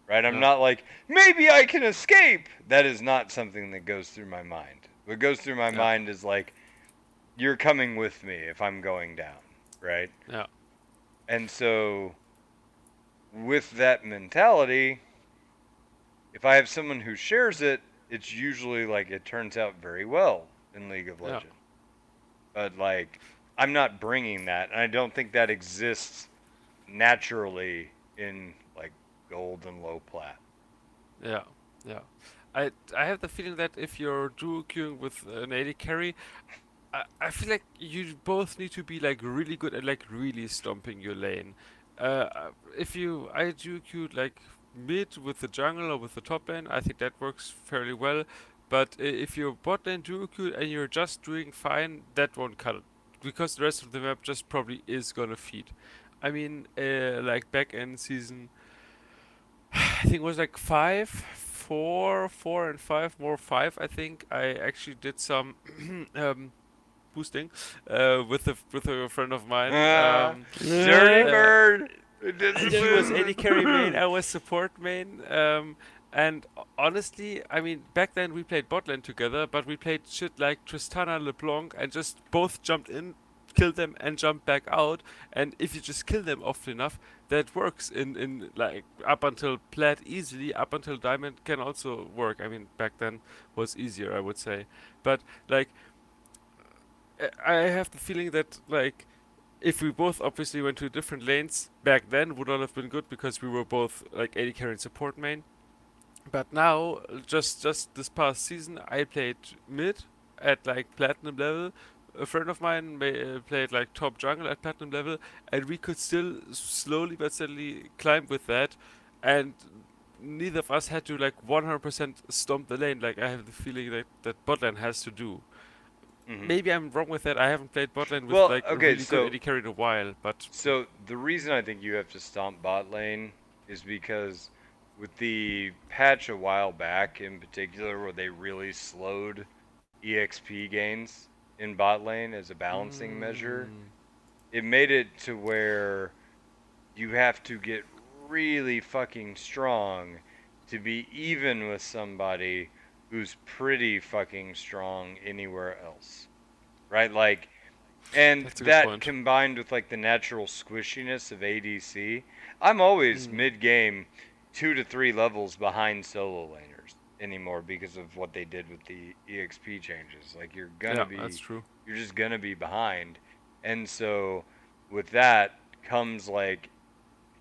Right? I'm Yeah. not like, maybe I can escape. That is not something that goes through my mind. What goes through my Yeah. mind is like, you're coming with me if I'm going down, right? Yeah. And so with that mentality, if I have someone who shares it, it's usually like it turns out very well in League of Yeah. Legends. But like, I'm not bringing that, and I don't think that exists naturally in like gold and low plat. Yeah. Yeah. I have the feeling that if you're duo queuing with an AD carry, I feel like you both need to be like really good at like really stomping your lane. If you I duo queued like mid with the jungle or with the top lane, I think that works fairly well. But if you're bot lane duo queued and you're just doing fine, that won't cut it because the rest of the map just probably is gonna feed. I mean, like back in season I think it was like five, four, and five, more five. I think I actually did some boosting with a friend of mine. Ah, dirty Uh, bird. he was Discipline. AD carry main, I was support main. And honestly, I mean, back then we played bot lane together, but we played shit like Tristana, LeBlanc, and just both jumped in, killed them, and jumped back out. And if you just kill them often enough, that works in like up until plat easily, up until diamond can also work. I mean, back then was easier, I would say. But like, I have the feeling that like if we both obviously went to different lanes back then would not have been good because we were both like AD carry and support main. But now, just this past season, I played mid at like platinum level. A friend of mine played like top jungle at platinum level, and we could still slowly but steadily climb with that. And neither of us had to like 100% stomp the lane. Like I have the feeling that bot lane has to do. Mhm. Maybe I'm wrong with that. I haven't played bot lane with Well, like a okay, really good so AD carry in a while, but the reason I think you have to stomp bot lane is because with the patch a while back in particular where they really slowed EXP gains in bot lane as a balancing measure, mm, it made it to where you have to get really fucking strong to be even with somebody who's pretty fucking strong anywhere else. Right? Like, and that's a good that point. combined with like the natural squishiness of ADC, I'm always Mm, mid game 2 to 3 levels behind solo laners anymore because of what they did with the EXP changes. Like yeah, that's true. you're just gonna be behind. And so with that comes like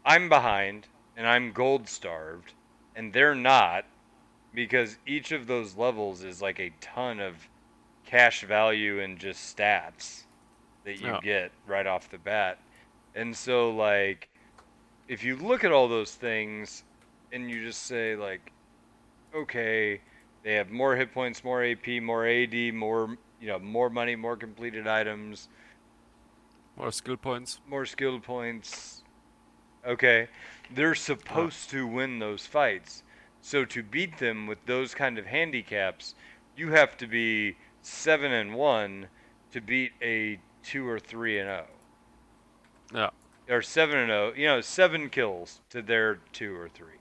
I'm behind and I'm gold starved and they're not because each of those levels is like a ton of cash value and just stats that you Yeah, get right off the bat. And so like if you look at all those things and you just say like okay, they have more hit points, more AP, more AD, more more money, more completed items, more skill points. more skill points. Okay, they're Yeah, supposed to win those fights. So to beat them with those kind of handicaps, you have to be 7-1 to beat a 2 or 3-0. yeah, Or 7-0, 7 kills to their 2 or 3.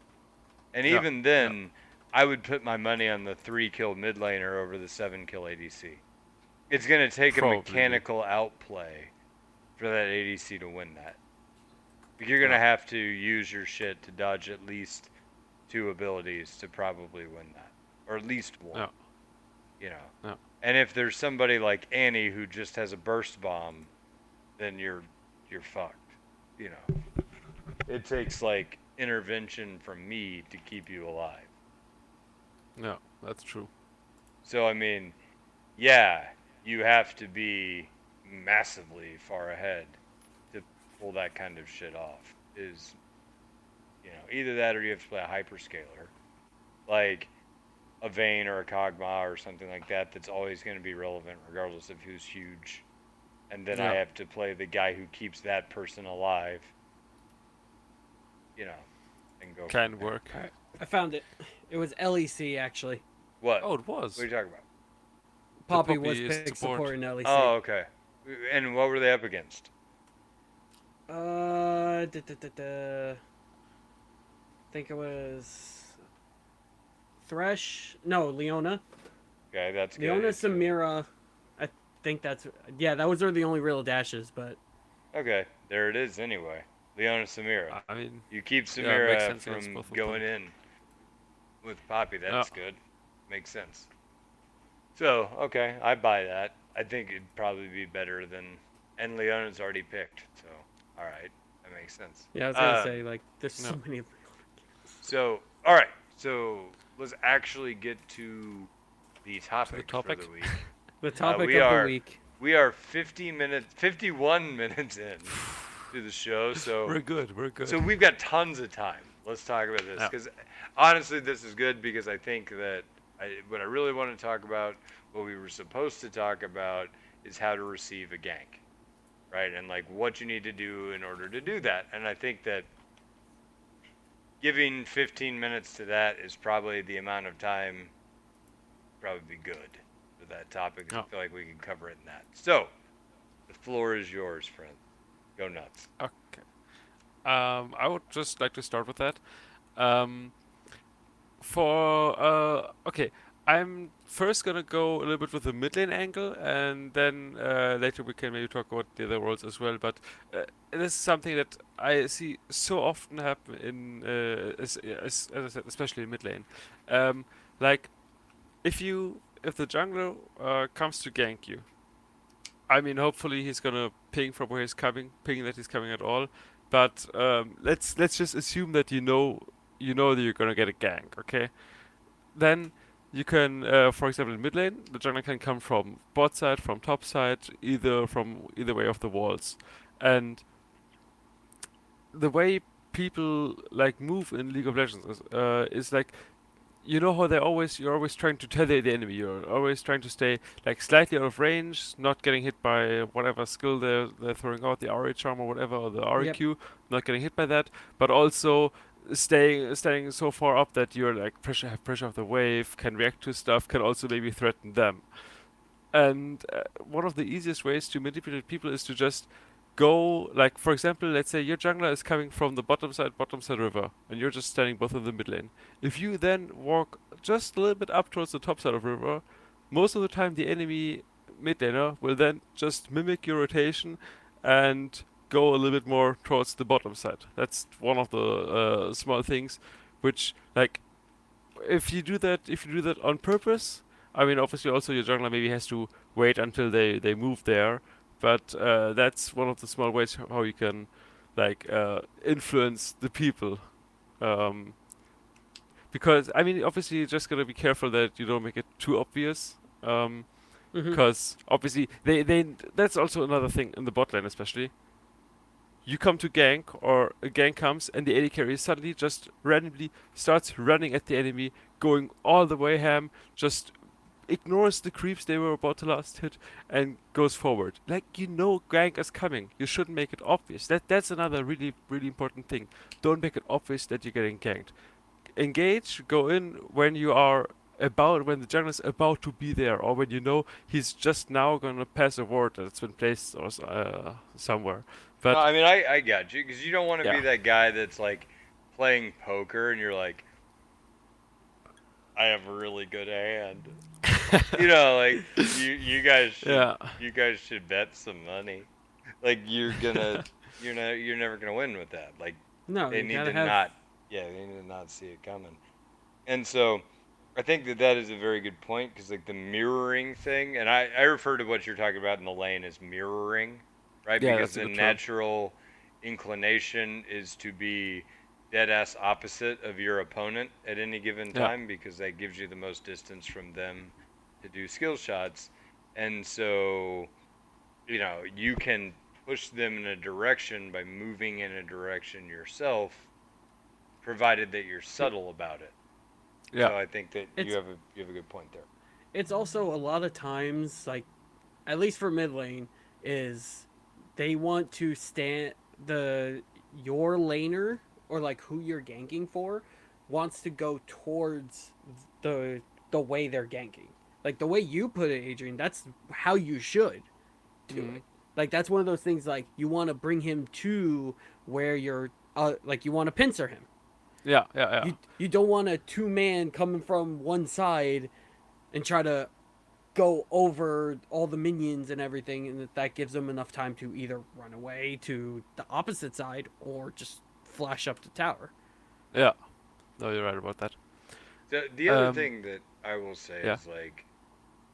And yeah, even yeah. then, I would put my money on the 3 kill mid laner over the 7 kill ADC. It's going to take a Probably. mechanical outplay for that ADC to win that. You're going Yeah, to have to use your shit to dodge at least 2 abilities to probably win that, or at least one, yeah, you know. yeah, And if there's somebody like Annie who just has a burst bomb, then you're fucked, you know. It takes like intervention from me to keep you alive. yeah. That's true. So I mean, yeah, you have to be massively far ahead to pull that kind of shit off. Is either that or you have to play a hyperscaler, like a Vayne or a Kog'Maw or something like that. That's always going to be relevant regardless of who's huge. And then I Yeah. have to play the guy who keeps that person alive. And go from Can there. work. All right, I found it. It was LEC actually. What? Oh, it What was. are you talking about? Poppy was Poppy is picked support. support in LEC. Oh, okay. And what were they up against? I think it was Thresh. No, Leona. Okay, that's good. Leona, Samira. I think those are the only real dashes. But Okay, there it is anyway. Leona Samira. I mean, You keep yeah, it makes Samira sense against from both of going them. in with Poppy. Yeah. That's good. Makes sense. So, okay, I buy that. I think it'd probably be better than. And Leona's already picked, so alright. That makes sense. yeah, I was gonna say like there's No. so many. So, alright. So, let's actually get to the topics topic? for the week. The topic we of are- the week. We are 51 minutes in to the show, so We're good. We're good. So we've got tons of time. Let's talk about this Yeah. because honestly, this is good because I think that what I really want to talk about, what we were supposed to talk about, is how to receive a gank, right? And like what you need to do in order to do that. And I think that giving 15 minutes to that is probably the amount of time probably be good for that topic. 'Cause I Oh. feel like we can cover it in that. So the floor is yours, friend. Go nuts. Okay. I would just like to start with that. Um, okay, I'm first gonna go a little bit with the mid lane angle, and then later we can maybe talk about the other roles as well. But this is something that I see so often happen in, as I said, especially in mid lane. Like if the jungler comes to gank you, I mean, hopefully he's gonna ping from where he's coming, ping that he's coming at all. But let's just assume that you know that you're gonna get a gank, okay? Then you can, for example, in mid lane, the jungler can come from bot side, from top side, from either way of the walls, and the way people like move in League of Legends is like how you're always trying to tether the enemy. You're always trying to stay like slightly out of range, not getting hit by whatever skill they're throwing out, the RA charm or whatever, or the REQ, not getting hit by that, but also staying so far up that you're like have pressure of the wave, can react to stuff, can also maybe threaten them. And one of the easiest ways to manipulate people is to just go, like, for example, let's say your jungler is coming from the bottom side river, and you're just standing both in the mid lane. If you then walk just a little bit up towards the top side of river, most of the time the enemy mid laner will then just mimic your rotation and go a little bit more towards the bottom side. That's one of the small things, which, like, if you do that on purpose, I mean, obviously also your jungler maybe has to wait until they move there, but that's one of the small ways how you can like influence the people. Um, because I mean, obviously you're just gonna be careful that you don't make it too obvious. Mm-hmm. Because obviously they that's also another thing in the bot lane especially. You come to gank, or a gank comes, and the AD carry suddenly just randomly starts running at the enemy, going all the way ham, just ignores the creeps they were about to last hit, and goes forward. Like, gank is coming. You shouldn't make it obvious. That's another really, really important thing. Don't make it obvious that you're getting ganked. Engage, go in when when the jungler is about to be there, or when you know he's just now gonna pass a ward that's been placed or somewhere. No, But I mean, I got you because you don't want to be yeah. that guy that's like playing poker and you're like, I have a really good hand. Like Yeah. you guys should bet some money. Like you're never gonna win with that. Like No, they you need gotta to have. not, yeah, they need to not see it coming. And so I think that is a very good point because like the mirroring thing, and I refer to what you're talking about in the lane as mirroring, right? Yeah, Because that's a the good term. natural inclination is to be dead ass opposite of your opponent at any given Yeah. time because that gives you the most distance from them to do skill shots. And so, you can push them in a direction by moving in a direction yourself, provided that you're subtle about it. Yeah. So I think that It's you have a good point there. it's also a lot of times like at least for mid lane is they want to stand the your laner or like who you're ganking for wants to go towards the the way they're ganking. Like the way you put it, Adrian, that's how you should do Mm. it. Like that's one of those things like you want to bring him to where you're like you want to pincer him. Yeah, yeah, yeah. You don't want a two man coming from one side and try to go over all the minions and everything, and that gives them enough time to either run away to the opposite side or just flash up the tower. Yeah. No, you're right about that. The other Um, thing that I will say yeah. is like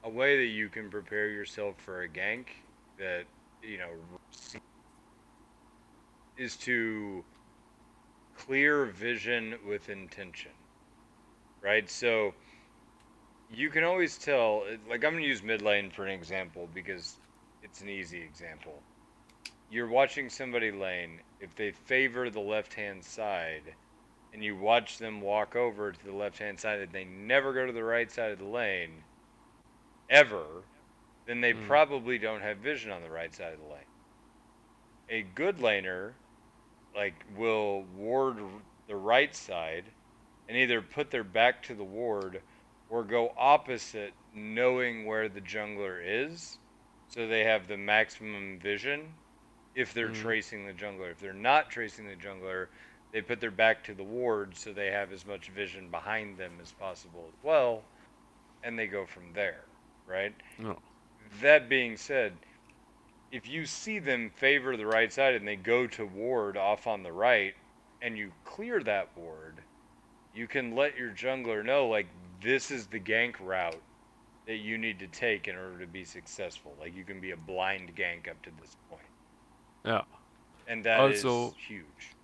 a way that you can prepare yourself for a gank that you know is to clear vision with intention, right? So you can always tell. Like I'm gonna use mid lane for an example because it's an easy example. You're watching somebody lane. If they favor the left hand side, and you watch them walk over to the left hand side, and they never go to the right side of the lane ever, then they Mm. probably don't have vision on the right side of the lane. A good laner like will ward the right side and either put their back to the ward or go opposite knowing where the jungler is so they have the maximum vision if they're Mm. tracing the jungler. If they're not tracing the jungler, they put their back to the ward so they have as much vision behind them as possible as well, and they go from there, right? No. That being said, if you see them favor the right side and they go to ward off on the right and you clear that ward, you can let your jungler know like this is the gank route that you need to take in order to be successful. Like you can be a blind gank up to this point. Yeah. And that is Also, huge.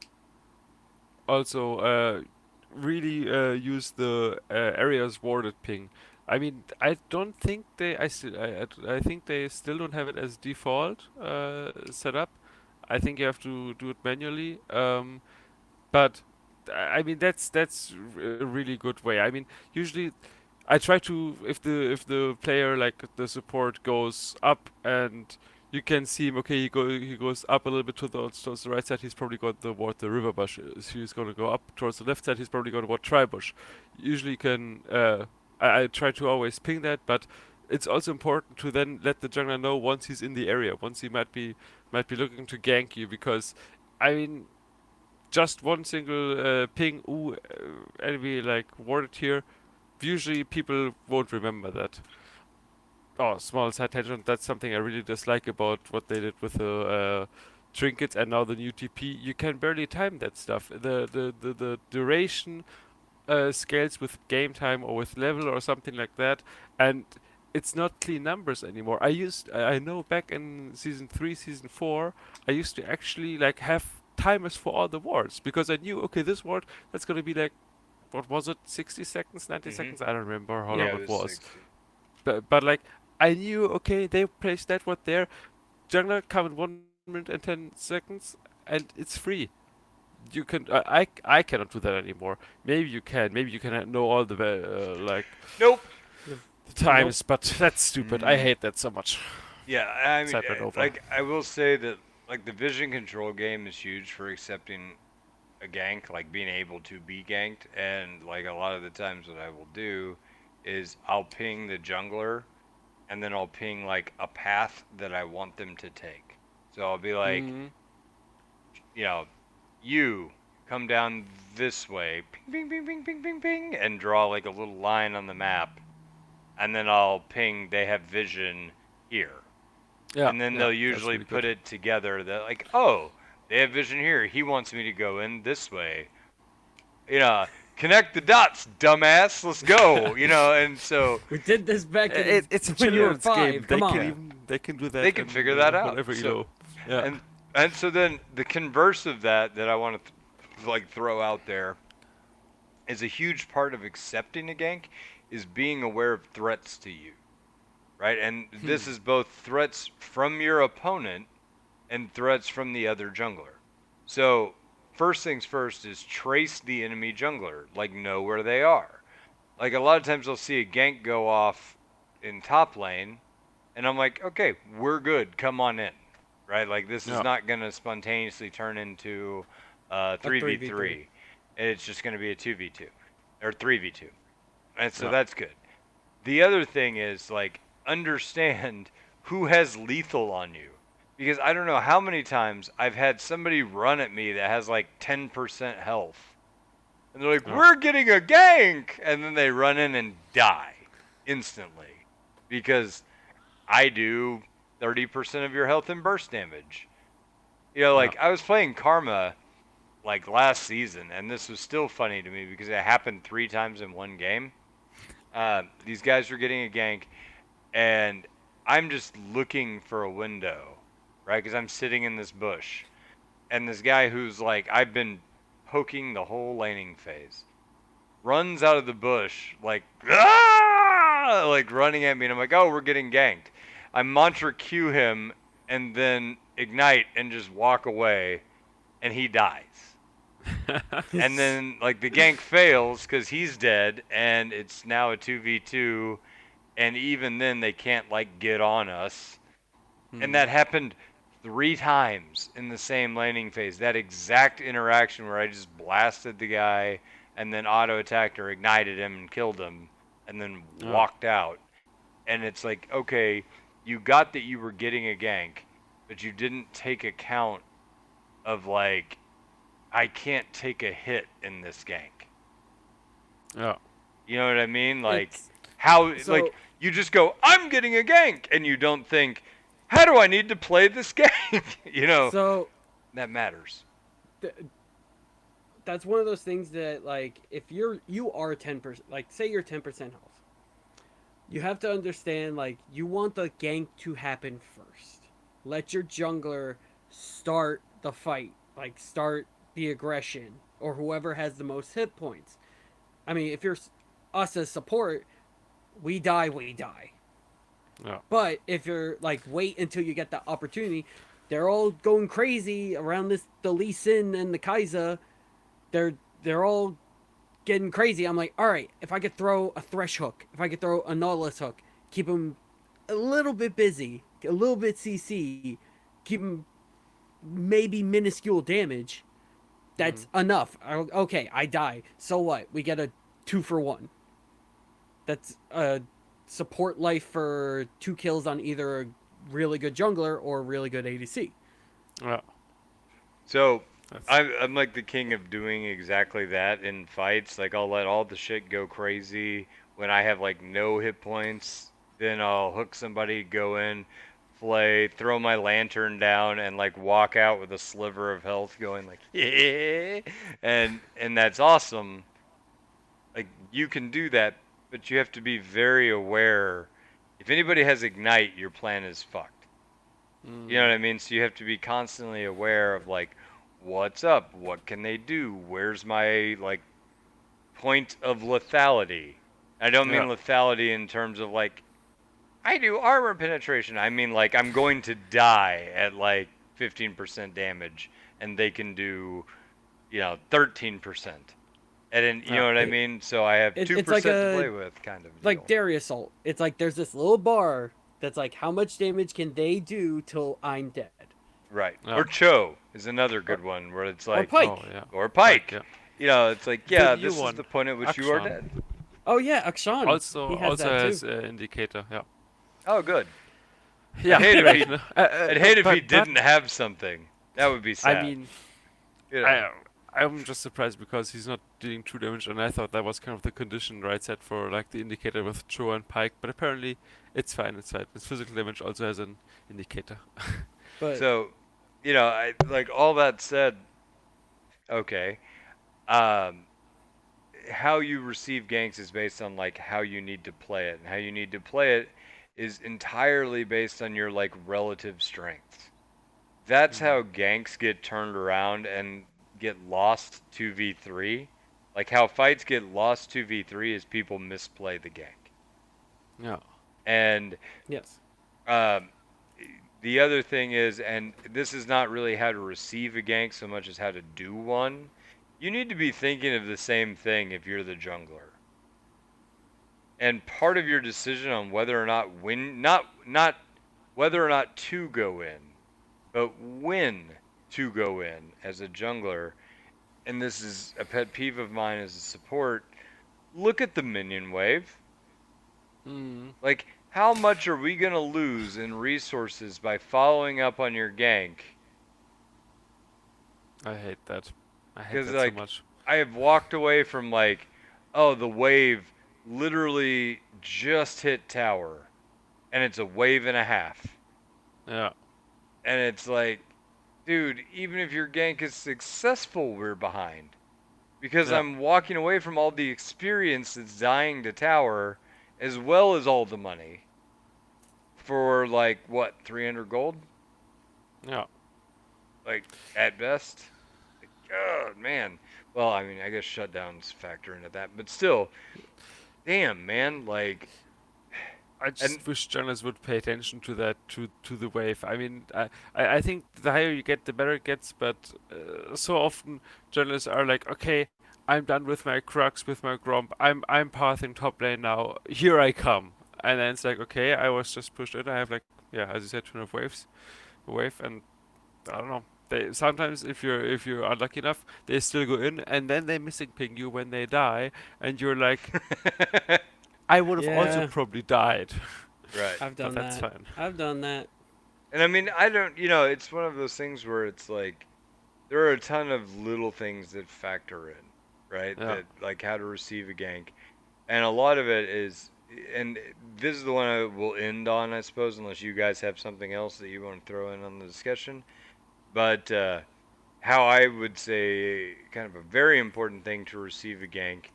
also, really use the areas warded ping. I mean, I don't think they. I think they still don't have it as default set up. I think you have to do it manually. But I mean, that's a really good way. I mean, usually I try to if the player like the support goes up and you can see him. Okay, he goes up a little bit towards the right side. He's probably got the what the river bush. He's going to go up towards the left side. He's probably going to what tri bush. Usually can I try to always ping that, but it's also important to then let the jungler know once he's in the area, once he might be looking to gank you because I mean just one single ping. Ooh, enemy like warded here usually people won't remember that. Oh, small side tangent. That's something I really dislike about what they did with the trinkets and now the new TP. You can barely time that stuff. The duration scales with game time or with level or something like that, and it's not clean numbers anymore. I know back in season 3, season 4, I used to actually like have timers for all the wards because I knew okay this ward that's gonna be like what was it, 60 seconds, 90 Mm-hmm. seconds? I don't remember how Yeah. long Yeah, it it was was. 60. But like, I knew, okay, they placed that what there. Jungler come in 1 minute and 10 seconds, and it's free. You can, I cannot do that anymore. Maybe you can. Maybe you can know all the, like, Nope. the Nope. times, but that's stupid. I Mm, hate that so much. yeah, I mean, Cyber Nova. like I will say that like the vision control game is huge for accepting a gank, like being able to be ganked, and like a lot of the times what I will do is I'll ping the jungler and then I'll ping like a path that I want them to take. So I'll be like, Mm, you know, you come down this way, ping, ping, ping, ping, ping, ping, ping, and draw like a little line on the map, and then I'll ping. They have vision here, yeah, and then yeah, they'll that's usually really put good. it together that like, oh, they have vision here. He wants me to go in this way. You know, connect the dots, dumbass. Let's go. You know, and so We did this back in It's a when you were children's game. 5. Come on. They can do they that can in figure that out. whatever So elo. Yeah. and and so then the converse of that I want to like throw out there is a huge part of accepting a gank is being aware of threats to you, right? And this Hmm. is both threats from your opponent and threats from the other jungler. So, first things first is trace the enemy jungler, like know where they are. Like a lot of times I'll see a gank go off in top lane, and I'm like, okay, we're good. Come on in, right? Like this is Yeah. not gonna spontaneously turn into A 3v3. 3v3. It's just gonna be a 2v2 or 3v2, and so Yeah. that's good. The other thing is like understand who has lethal on you. Because I don't know how many times I've had somebody run at me that has like 10% health. And they're like, Yeah. we're getting a gank! And then they run in and die instantly. Because I do 30% of your health in burst damage. You know, Yeah. like I was playing Karma like last season, and this was still funny to me because it happened 3 times in one game. These guys were getting a gank, and I'm just looking for a window, right? Because I'm sitting in this bush, and this guy who's like, I've been poking the whole laning phase, runs out of the bush, like, ah! Like running at me, and I'm like, oh, we're getting ganked. I mantra Q him, and then ignite and just walk away, and he dies. And then, like, the gank fails because he's dead, and it's now a 2v2, and even then they can't like get on us. And Hmm. that happened 3 times in the same laning phase. That exact interaction where I just blasted the guy and then auto attacked or ignited him and killed him and then Yeah. walked out. And it's like, okay, you got that you were getting a gank, but you didn't take account of like I can't take a hit in this gank. Yeah. You know what I mean? Like It's how like so you just go, I'm getting a gank, and you don't think, how do I need to play this game? You know, so that matters. th- that's one of those things that like if you are 10%, like say you're 10% health, you have to understand like you want the gank to happen first. Let your jungler start the fight, like start the aggression, or whoever has the most hit points. I mean, if you're us as support, we die, we die. Yeah. But if you're like wait until you get the opportunity, they're all going crazy around this the Lee Sin and the Kaiser. They're all getting crazy. I'm like, all right, if I could throw a Thresh hook, if I could throw a Nautilus hook, keep them a little bit busy, a little bit CC, keep them maybe minuscule damage. Hmm. That's enough. Okay, I die. So what? We get a 2-for-1. That's a support life for 2 kills on either a really good jungler or a really good ADC. Yeah. So That's. I'm like the king of doing exactly that in fights. Like I'll let all the shit go crazy when I have like no hit points. Then I'll hook somebody, go in, play, throw my lantern down, and like walk out with a sliver of health, going like yeah, and that's awesome. Like you can do that, but you have to be very aware. If anybody has ignite, your plan is fucked. You know Hmm. what I mean? So you have to be constantly aware of like what's up, what can they do, where's my like point of lethality. I don't mean Yeah. lethality in terms of like I do armor penetration. I mean like I'm going to die at like 15% damage and they can do, 13%. And then, you Yeah. know what I It, mean? So I have it's like 2% to a play with kind of like deal. Darius ult. It's like there's this little bar that's like how much damage can they do till I'm dead, Right. Yeah. Or Cho is another or, good one where it's or like, Oh Pike. yeah. or Pike. Pike. Yeah. It's like, The yeah, new this is one, the point at which you are Akshan, dead. Oh yeah, Akshan. also He has also that too. has indicator. Yeah. Oh, good. I'd Yeah. hate if Like he, no. I'd No. hate if he But didn't have something. That would be I sad. mean, You know. I I'm just surprised because he's not dealing true damage, and I thought that was kind of the condition right set for like the indicator with Cho and Pike. But apparently, it's fine. It's fine. His physical damage also has an indicator. But So, I like all that said. Okay. Um, how you receive ganks is based on like how you need to play it, and how you need to play it is entirely based on your like relative strengths. That's Hmm. how ganks get turned around and get lost 2v3. Like how fights get lost 2v3 is people misplay the gank. Yeah. And yes, um, the other thing is, and this is not really how to receive a gank so much as how to do one. You need to be thinking of the same thing if you're the jungler. And part of your decision on whether or not not whether or not to go in, but when to go in as a jungler, and this is a pet peeve of mine as a support, look at the minion wave. Mm, Like, how much are we going to lose in resources by following up on your gank? I hate that. I hate Because, that so like, much. I have walked away from, like, oh, the wave literally just hit tower, and it's a wave and a half. Yeah, And it's like, dude, even if your gank is successful, we're behind. Because yeah, I'm walking away from all the experience that's dying to tower, as well as all the money for, like, what, 300 gold? yeah. Like, at best? Like, God, man. Well, I mean, I guess shutdowns factor into that, but still, damn, man. Like, I and just wish journalists would pay attention to that, to the wave. I mean, I think the higher you get, the better it gets. But so often journalists are like, okay, I'm done with my Crux, with my Gromp. I'm pathing top lane now. Here I come. And then it's like, okay, I was just pushed in. I have like, yeah, as you said, 12 waves, a wave, and I don't know. They sometimes, if you're unlucky enough, they still go in, and then they missing ping you when they die, and you're like, I would have also Yeah, probably died. right. I've But done that's that. fine. I've done that. And I mean, I don't, it's one of those things where it's like, there are a ton of little things that factor in, right? Yeah. That, like, how to receive a gank. And a lot of it is, and this is the one I will end on, I suppose, unless you guys have something else that you want to throw in on the discussion. But how I would say, kind of a very important thing to receive a gank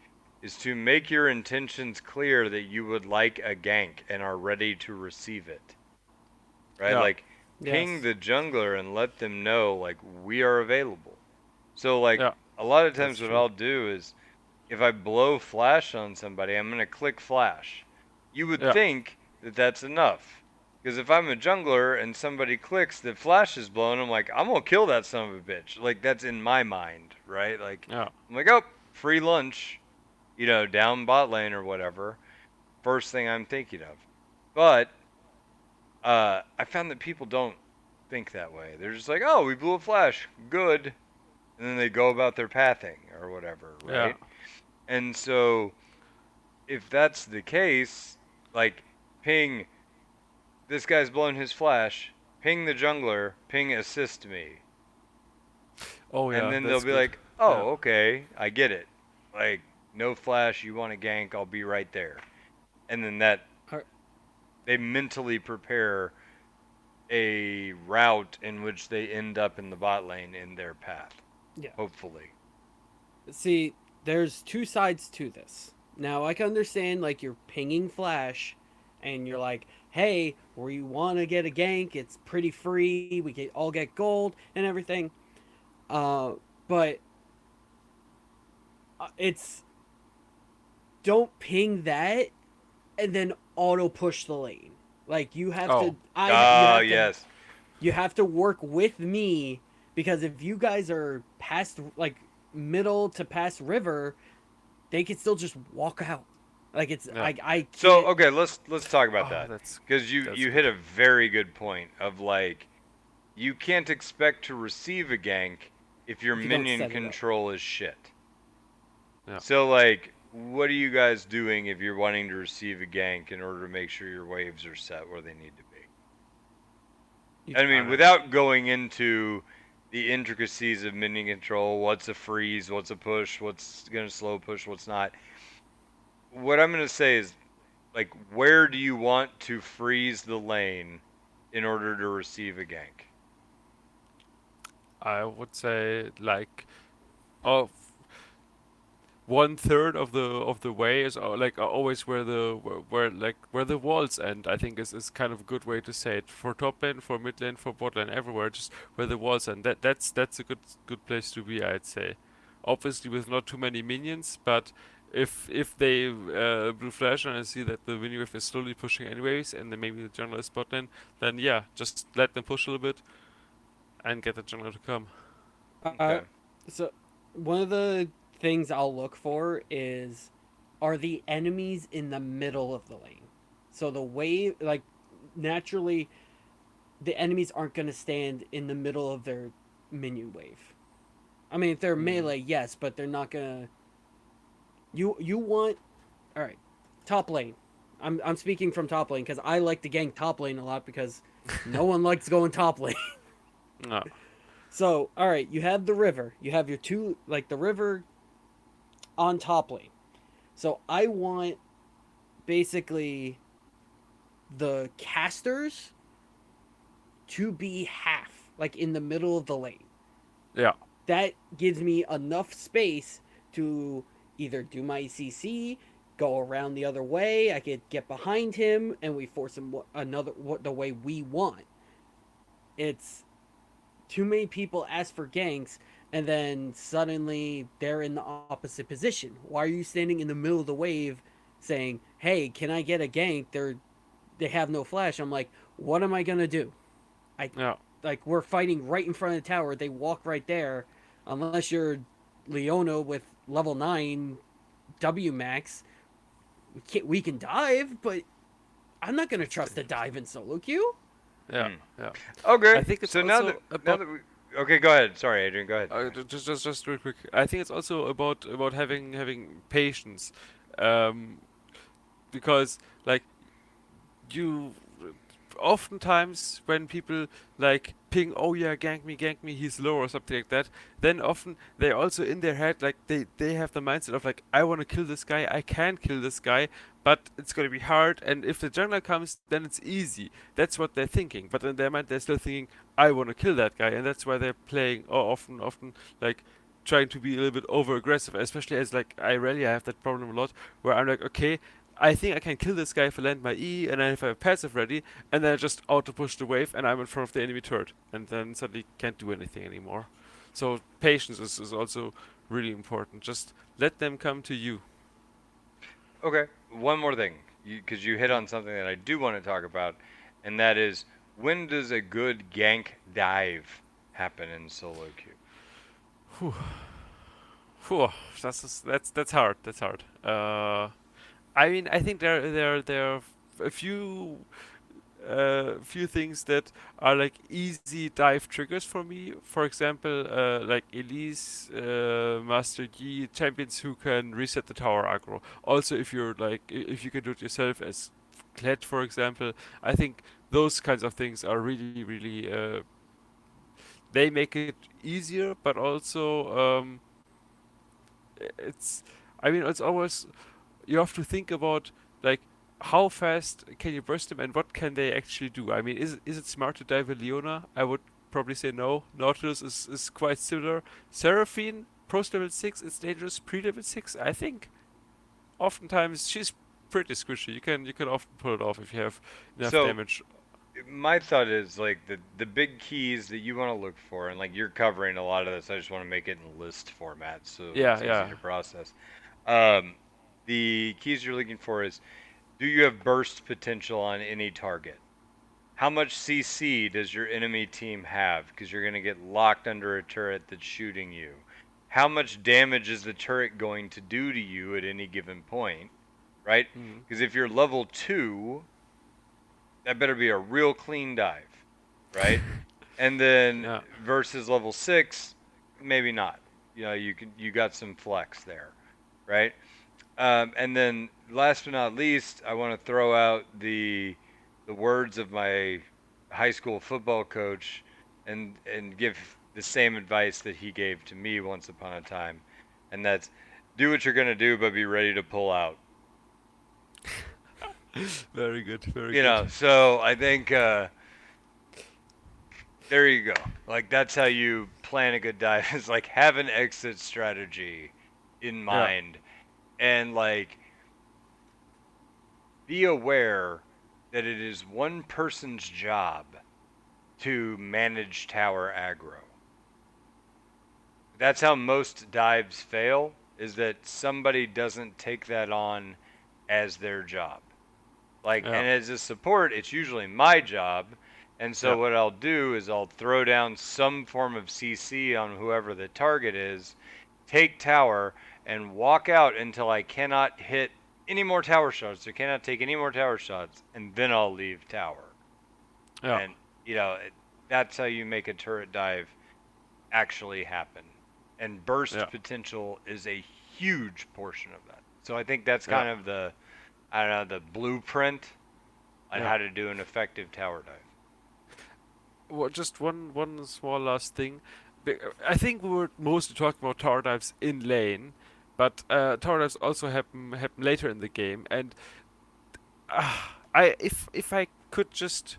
is to make your intentions clear that you would like a gank and are ready to receive it, right? Yeah. Like, ping Yes. the jungler and let them know, like, we are available. So, like, Yeah. a lot of That's times what true. I'll do is, if I blow flash on somebody, I'm going to click flash. You would Yeah. think that that's enough. Because if I'm a jungler and somebody clicks that flash is blown, I'm like, I'm going to kill that son of a bitch. Like, that's in my mind, right? Like, Yeah. I'm like, oh, free lunch, down bot lane or whatever. First thing I'm thinking of. But I found that people don't think that way. They're just like, oh, we blew a flash. Good. And then they go about their pathing or whatever, Yeah. right? And so if that's the case, like, ping, this guy's blown his flash, ping the jungler, ping assist me. Oh And yeah, then they'll that's be good. like, Yeah. oh, okay, I get it. Like, no flash, you want a gank, I'll be right there. And then Ar- they mentally prepare a route in which they end up in the bot lane in their path, Yeah. hopefully. See, there's two sides to this. Now, I can understand, like, you're pinging Flash, and you're like, hey, we want to get a gank. It's pretty free. We get all get gold and everything. Uh, but it's don't ping that and then auto push the lane. Like you have Oh. to, you Ah, have to, yes. you have to work with me because if you guys are past like middle to past river, they can still just walk out. Like it's Yeah. I So, can't. okay, let's talk about Oh, that. that's Because that's you hit good. a very good point of, like, you can't expect to receive a gank if your If you don't minion set it up. control is shit. Yeah. So, like, what are you guys doing if you're wanting to receive a gank in order to make sure your waves are set where they need to be? You, I I mean, don't know. without going into the intricacies of minion control, what's a freeze, what's a push, what's going to slow push, what's not. What I'm going to say is, like, where do you want to freeze the lane in order to receive a gank? I would say like, oh, 1/3 of the way is like always where where the walls end. I think is kind of a good way to say it for top lane, for mid lane, for bot lane, everywhere. Just where the walls end. That's a good place to be. I'd say, obviously with not too many minions, but if they blue flash and I see that the mini wave is slowly pushing anyways, and then maybe the jungler is bot lane, then yeah, just let them push a little bit and get the jungler to come. Uh, Okay. so one of the things I'll look for is, are the enemies in the middle of the lane? So the wave, like, naturally, the enemies aren't going to stand in the middle of their minion wave. I mean, if they're Mm. melee, yes, but they're not gonna. You want, all right, top lane. I'm speaking from top lane because I like to gank top lane a lot because no one likes going top lane. No. So all right, you have the river. You have your two, like, the river on top lane. So I want basically the casters to be half, like, in the middle of the lane. Yeah. That gives me enough space to either do my CC, go around the other way. I could get behind him, and we force him the way we want. It's too many people ask for ganks, and then suddenly they're in the opposite position. Why are you standing in the middle of the wave, saying, "Hey, can I get a gank?" They have no flash. I'm like, what am I gonna do? I Yeah. like we're fighting right in front of the tower. They walk right there, unless you're Leona with level 9 W max. We can dive, but I'm not gonna It's trust a dangerous. dive in solo queue. Yeah. Mm. Yeah. I Okay. think it's So now that also now about that we okay, go ahead. Sorry, Adrian. Go ahead. just real quick. I think it's also about having patience, um, because like you oftentimes when people like ping, oh yeah, gank me, he's low or something like that, then often they also in their head like they have the mindset of like, I want to kill this guy, I can kill this guy, but it's gonna be hard, and if the jungler comes, then it's easy. That's what they're thinking, but in their mind they're still thinking, I want to kill that guy, and that's why they're playing, or often like trying to be a little bit over aggressive, especially as like I rarely have that problem a lot, where I'm like, okay, I think I can kill this guy if I land my E and then if I have passive ready, and then I just auto push the wave and I'm in front of the enemy turret, and then suddenly can't do anything anymore. So patience is also really important. Just let them come to you. Okay. One more thing, because you hit Mm. on something that I do want to talk about, and that is when does a good gank dive happen in solo queue? Whew. Whew. That's hard. That's hard. I mean, I think there are a few things that are like easy dive triggers for me. For example, like Elise, Master Yi, champions who can reset the tower aggro. Also, if you're like, if you can do it yourself as Kled, for example, I think those kinds of things are really, they make it easier, but also it's. I mean, it's always you have to think about like how fast can you burst them and what can they actually do. I mean, is it smart to dive a Leona? I would probably say no. Nautilus is quite similar. Seraphine post level 6 is dangerous pre level 6. I think oftentimes she's pretty squishy. You can often pull it off if you have enough So damage. my thought is like the big keys that you want to look for, and like you're covering a lot of this. I just want to make it in list format so Yeah, it's easy yeah. to process. Um, the keys you're looking for is, do you have burst potential on any target? How much CC does your enemy team have? Because you're going to get locked under a turret that's shooting you. How much damage is the turret going to do to you at any given point? Right? Mm. Because if you're level 2, that better be a real clean dive. Right? And then Yeah. versus level 6, maybe not. You got some flex there. Right? And then last but not least, I want to throw out the words of my high school football coach and give the same advice that he gave to me once upon a time. And that's, do what you're going to do, but be ready to pull out. Very good. Very good. So I think there you go. Like that's how you plan a good dive is like have an exit strategy in Yeah. mind and like be aware that it is one person's job to manage tower aggro. That's how most dives fail. is that somebody doesn't take that on as their job. Like, Yeah. and as a support, it's usually my job. And so Yeah. what I'll do is I'll throw down some form of CC on whoever the target is, take tower, and walk out until I cannot hit any more tower shots or cannot take any more tower shots, and then I'll leave tower. Yeah. And that's how you make a turret dive actually happen. And burst Yeah. potential is a huge portion of that. So I think that's Yeah. kind of I don't know, the blueprint on Yeah. how to do an effective tower dive. Well, just one small last thing. I think we were mostly talking about tower dives in lane, but tower dives also happen later in the game. And I if I could just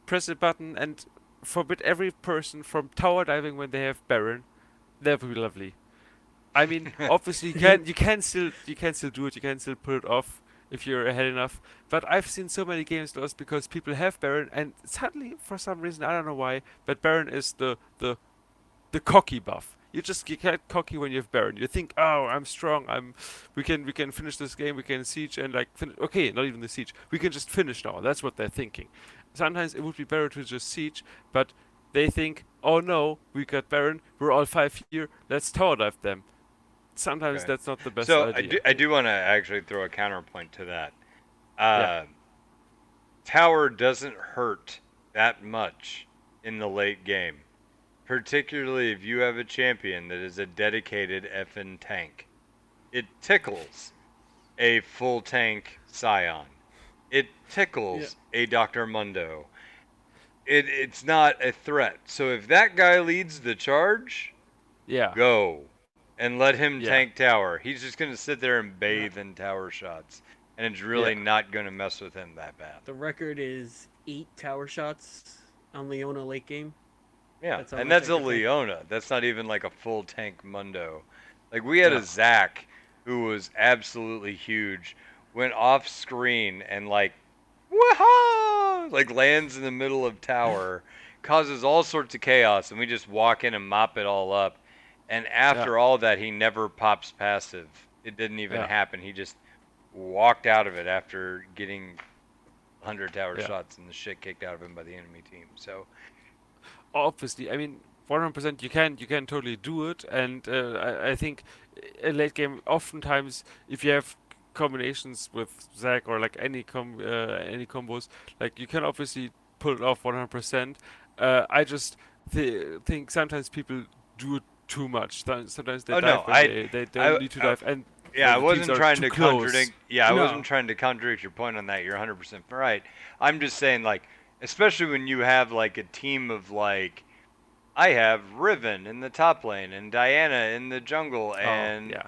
press a button and forbid every person from tower diving when they have Baron, that would be lovely. I mean, obviously you can still do it. You can still pull it off if you're ahead enough. But I've seen so many games lost because people have Baron, and suddenly for some reason I don't know why, but Baron is the cocky buff. You just get cocky when you have Baron. You think, oh, I'm strong. We can finish this game. We can siege and like okay, not even the siege. We can just finish now. That's what they're thinking. Sometimes it would be better to just siege, but they think, oh no, we got Baron. We're all five here. Let's tower dive them. Sometimes Okay. that's not the best So I idea. do I do want to actually throw a counterpoint to that. Yeah, Uh, Tower doesn't hurt that much in the late game, particularly if you have a champion that is a dedicated effing tank. It tickles a full tank Scion. It Yeah. tickles a Dr. Mundo. It's not a threat. So if that guy leads the charge, yeah, go and let him yeah, tank tower. He's just going to sit there and Yeah. bathe in tower shots, and it's yeah, really not going to mess with him that bad. The record is 8 tower shots on Leona late game. Yeah, That's how and much that's I a could tank. Leona. That's not even like a full tank Mundo. Like we had yeah, a Zac who was absolutely huge, went off screen and like woohoo, like lands in the middle of tower, causes all sorts of chaos, and we just walk in and mop it all up. And yeah, after all that, he never pops passive. It didn't even yeah, happen. He just walked out of it after getting 100 tower yeah. shots and the shit kicked out of him by the enemy team. So Obviously, I mean, 100% you can totally do it, and I think a late game oftentimes if you have combinations with Zac or like any combos, like you can obviously pull it off 100%. I just think sometimes people do it too much. Sometimes they oh no, dive when they don't need to I dive, and yeah, I when the teams wasn't are trying too to close. contradict. Yeah, I wasn't No. trying to contradict your point on that. You're 100% right. I'm just saying, like, especially when you have like a team of like, I have Riven in the top lane and Diana in the jungle, Oh and yeah,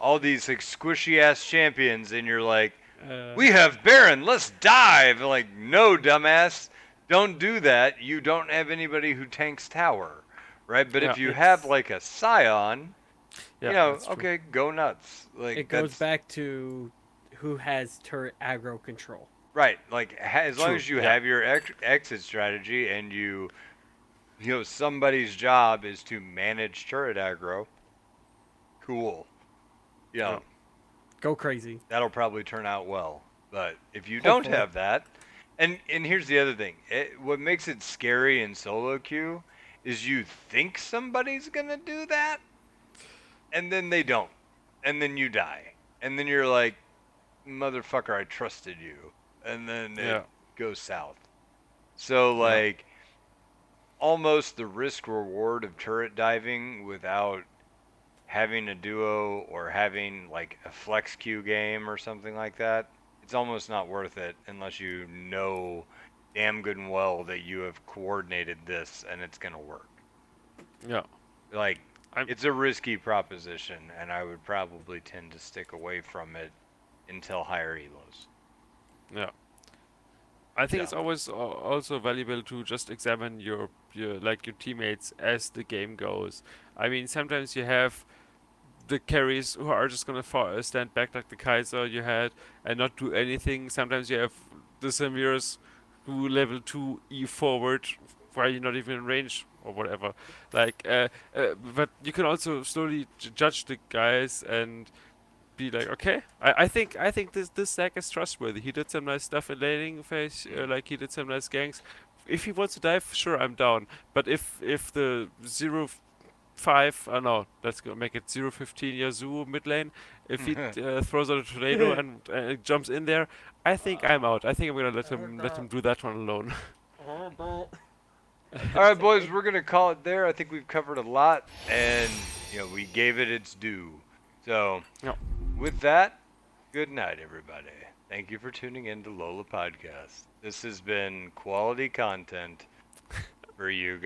all these like squishy ass champions, and you're like, Uh, we have Baron, let's dive. Like, no, dumbass, don't do that. You don't have anybody who tanks tower, right? But yeah, if you have it's like a Scion, yeah. That's true. okay, go nuts. Like it goes that's back to who has turret aggro control. right. Like as long True. as you Yeah, have your exit strategy and somebody's job is to manage turret aggro, cool. You yeah, know, Go crazy. that'll probably turn out well. But if you don't Hopefully. have that, and here's the other thing, what makes it scary in solo queue is you think somebody's gonna do that, and then they don't, and then you die, and then you're like, motherfucker, I trusted you, and then it yeah, goes south. So yeah, like almost the risk reward of turret diving without having a duo or having like a flex queue game or something like that, it's almost not worth it unless you know damn good and well that you have coordinated this and it's going to work. yeah. Like, I'm it's a risky proposition, and I would probably tend to stick away from it until higher elos. yeah. I think Yeah. it's always also valuable to just examine your teammates as the game goes. I mean, sometimes you have the carries who are just gonna stand back like the Kaiser you had and not do anything. Sometimes you have the Samirs who level 2 E forward while you're not even in range. or whatever. Like, but you can also slowly judge the guys and be like, okay, I think this Zack is trustworthy. He did some nice stuff in laning phase, like he did some nice ganks. If he wants to dive, sure, I'm down. But if the 0-5, I know, let's go make it 0-15 Yasuo mid lane. If he throws out a tornado and jumps in there, I think I'm out. I think I'm gonna let him do that one alone. All right, boys, we're gonna call it there. I think we've covered a lot, and we gave it its due. So, Yeah. with that, good night, everybody. Thank you for tuning in to LOLA Podcast. This has been quality content for you